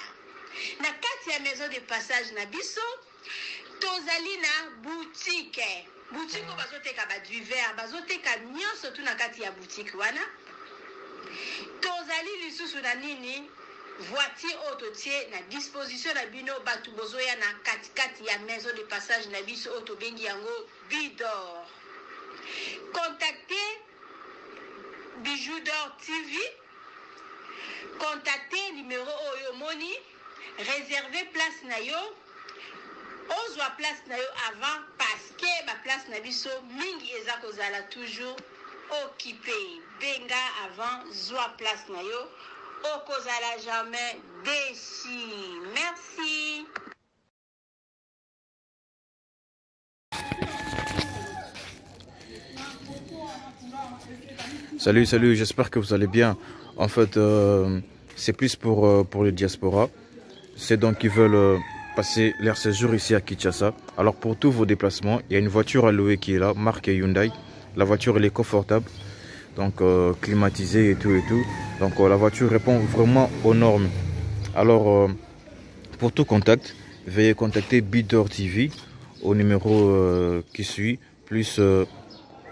na kati ya maison de passage na biso. Tozali na boutique oyo bazoteka ba duvet, bazoteka nyonso tu na kati ya boutique wana. Tozali lisusu na nini voiture autotier na disposition na bino batu bozoya na katikati ya maison de passage na biso auto bengi yango Bidor. Contactez Bijou d'Or TV. Contactez numéro Oyo Moni. Réservez place na yo. Ozwa place na yo avant parce que ma place na biso mingi eza kozala toujours occupé. Benga avant zwa place na yo. Okozala jamais déçu. Merci. Salut, j'espère que vous allez bien. En fait, c'est plus pour le diaspora. C'est donc qui veulent passer leur séjour ici à Kinshasa. Alors pour tous vos déplacements, il y a une voiture à louer qui est là, marque Hyundai. La voiture elle est confortable, donc climatisée et tout. Donc la voiture répond vraiment aux normes. Alors pour tout contact, veuillez contacter Bidor TV au numéro qui suit, plus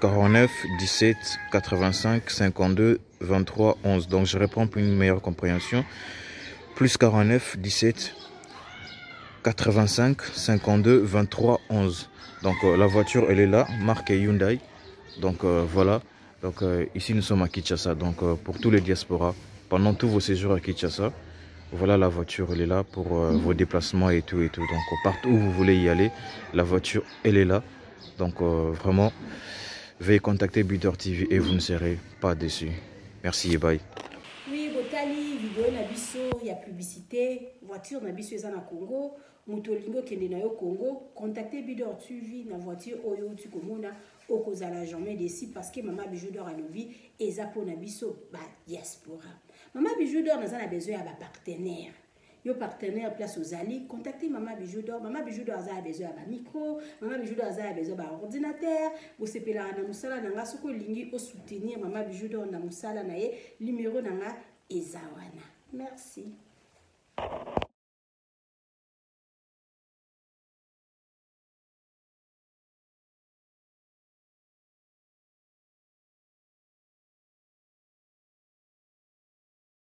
49 17 85 52 23 11. Donc je réponds pour une meilleure compréhension. Plus 49 17 85 52 23 11. Donc la voiture elle est là, marque Hyundai. Donc voilà. Donc ici nous sommes à Kinshasa. Donc pour tous les diasporas, pendant tous vos séjours à Kinshasa, voilà la voiture elle est là pour vos déplacements et tout. Donc partout où vous voulez y aller, la voiture elle est là. Donc vraiment, veuillez contacter Bidor TV et vous ne serez pas déçus. Merci et bye. Oui, botali vidéo na biso ya publicité, voiture na biso eza na Congo, mutolingo kende na yo Congo, contactez Bidor TV na voiture oyo tu komona okozala jamais déçu parce que Maman Bijou d'Or alobi eza po na biso ba diaspora. Maman Bijou d'Or naza na besoin ya ba partenaire. Yo partenaire place aux alliés, contactez Maman Bijou d'Or. Maman Bijou d'Or a besoin de micro, Maman Bijou d'Or a besoin de ordinateur. Vous sepelez na musala nanga soko lingi au soutenir Maman Bijou d'Or na musala na ye numéro nanga ezawana. Merci.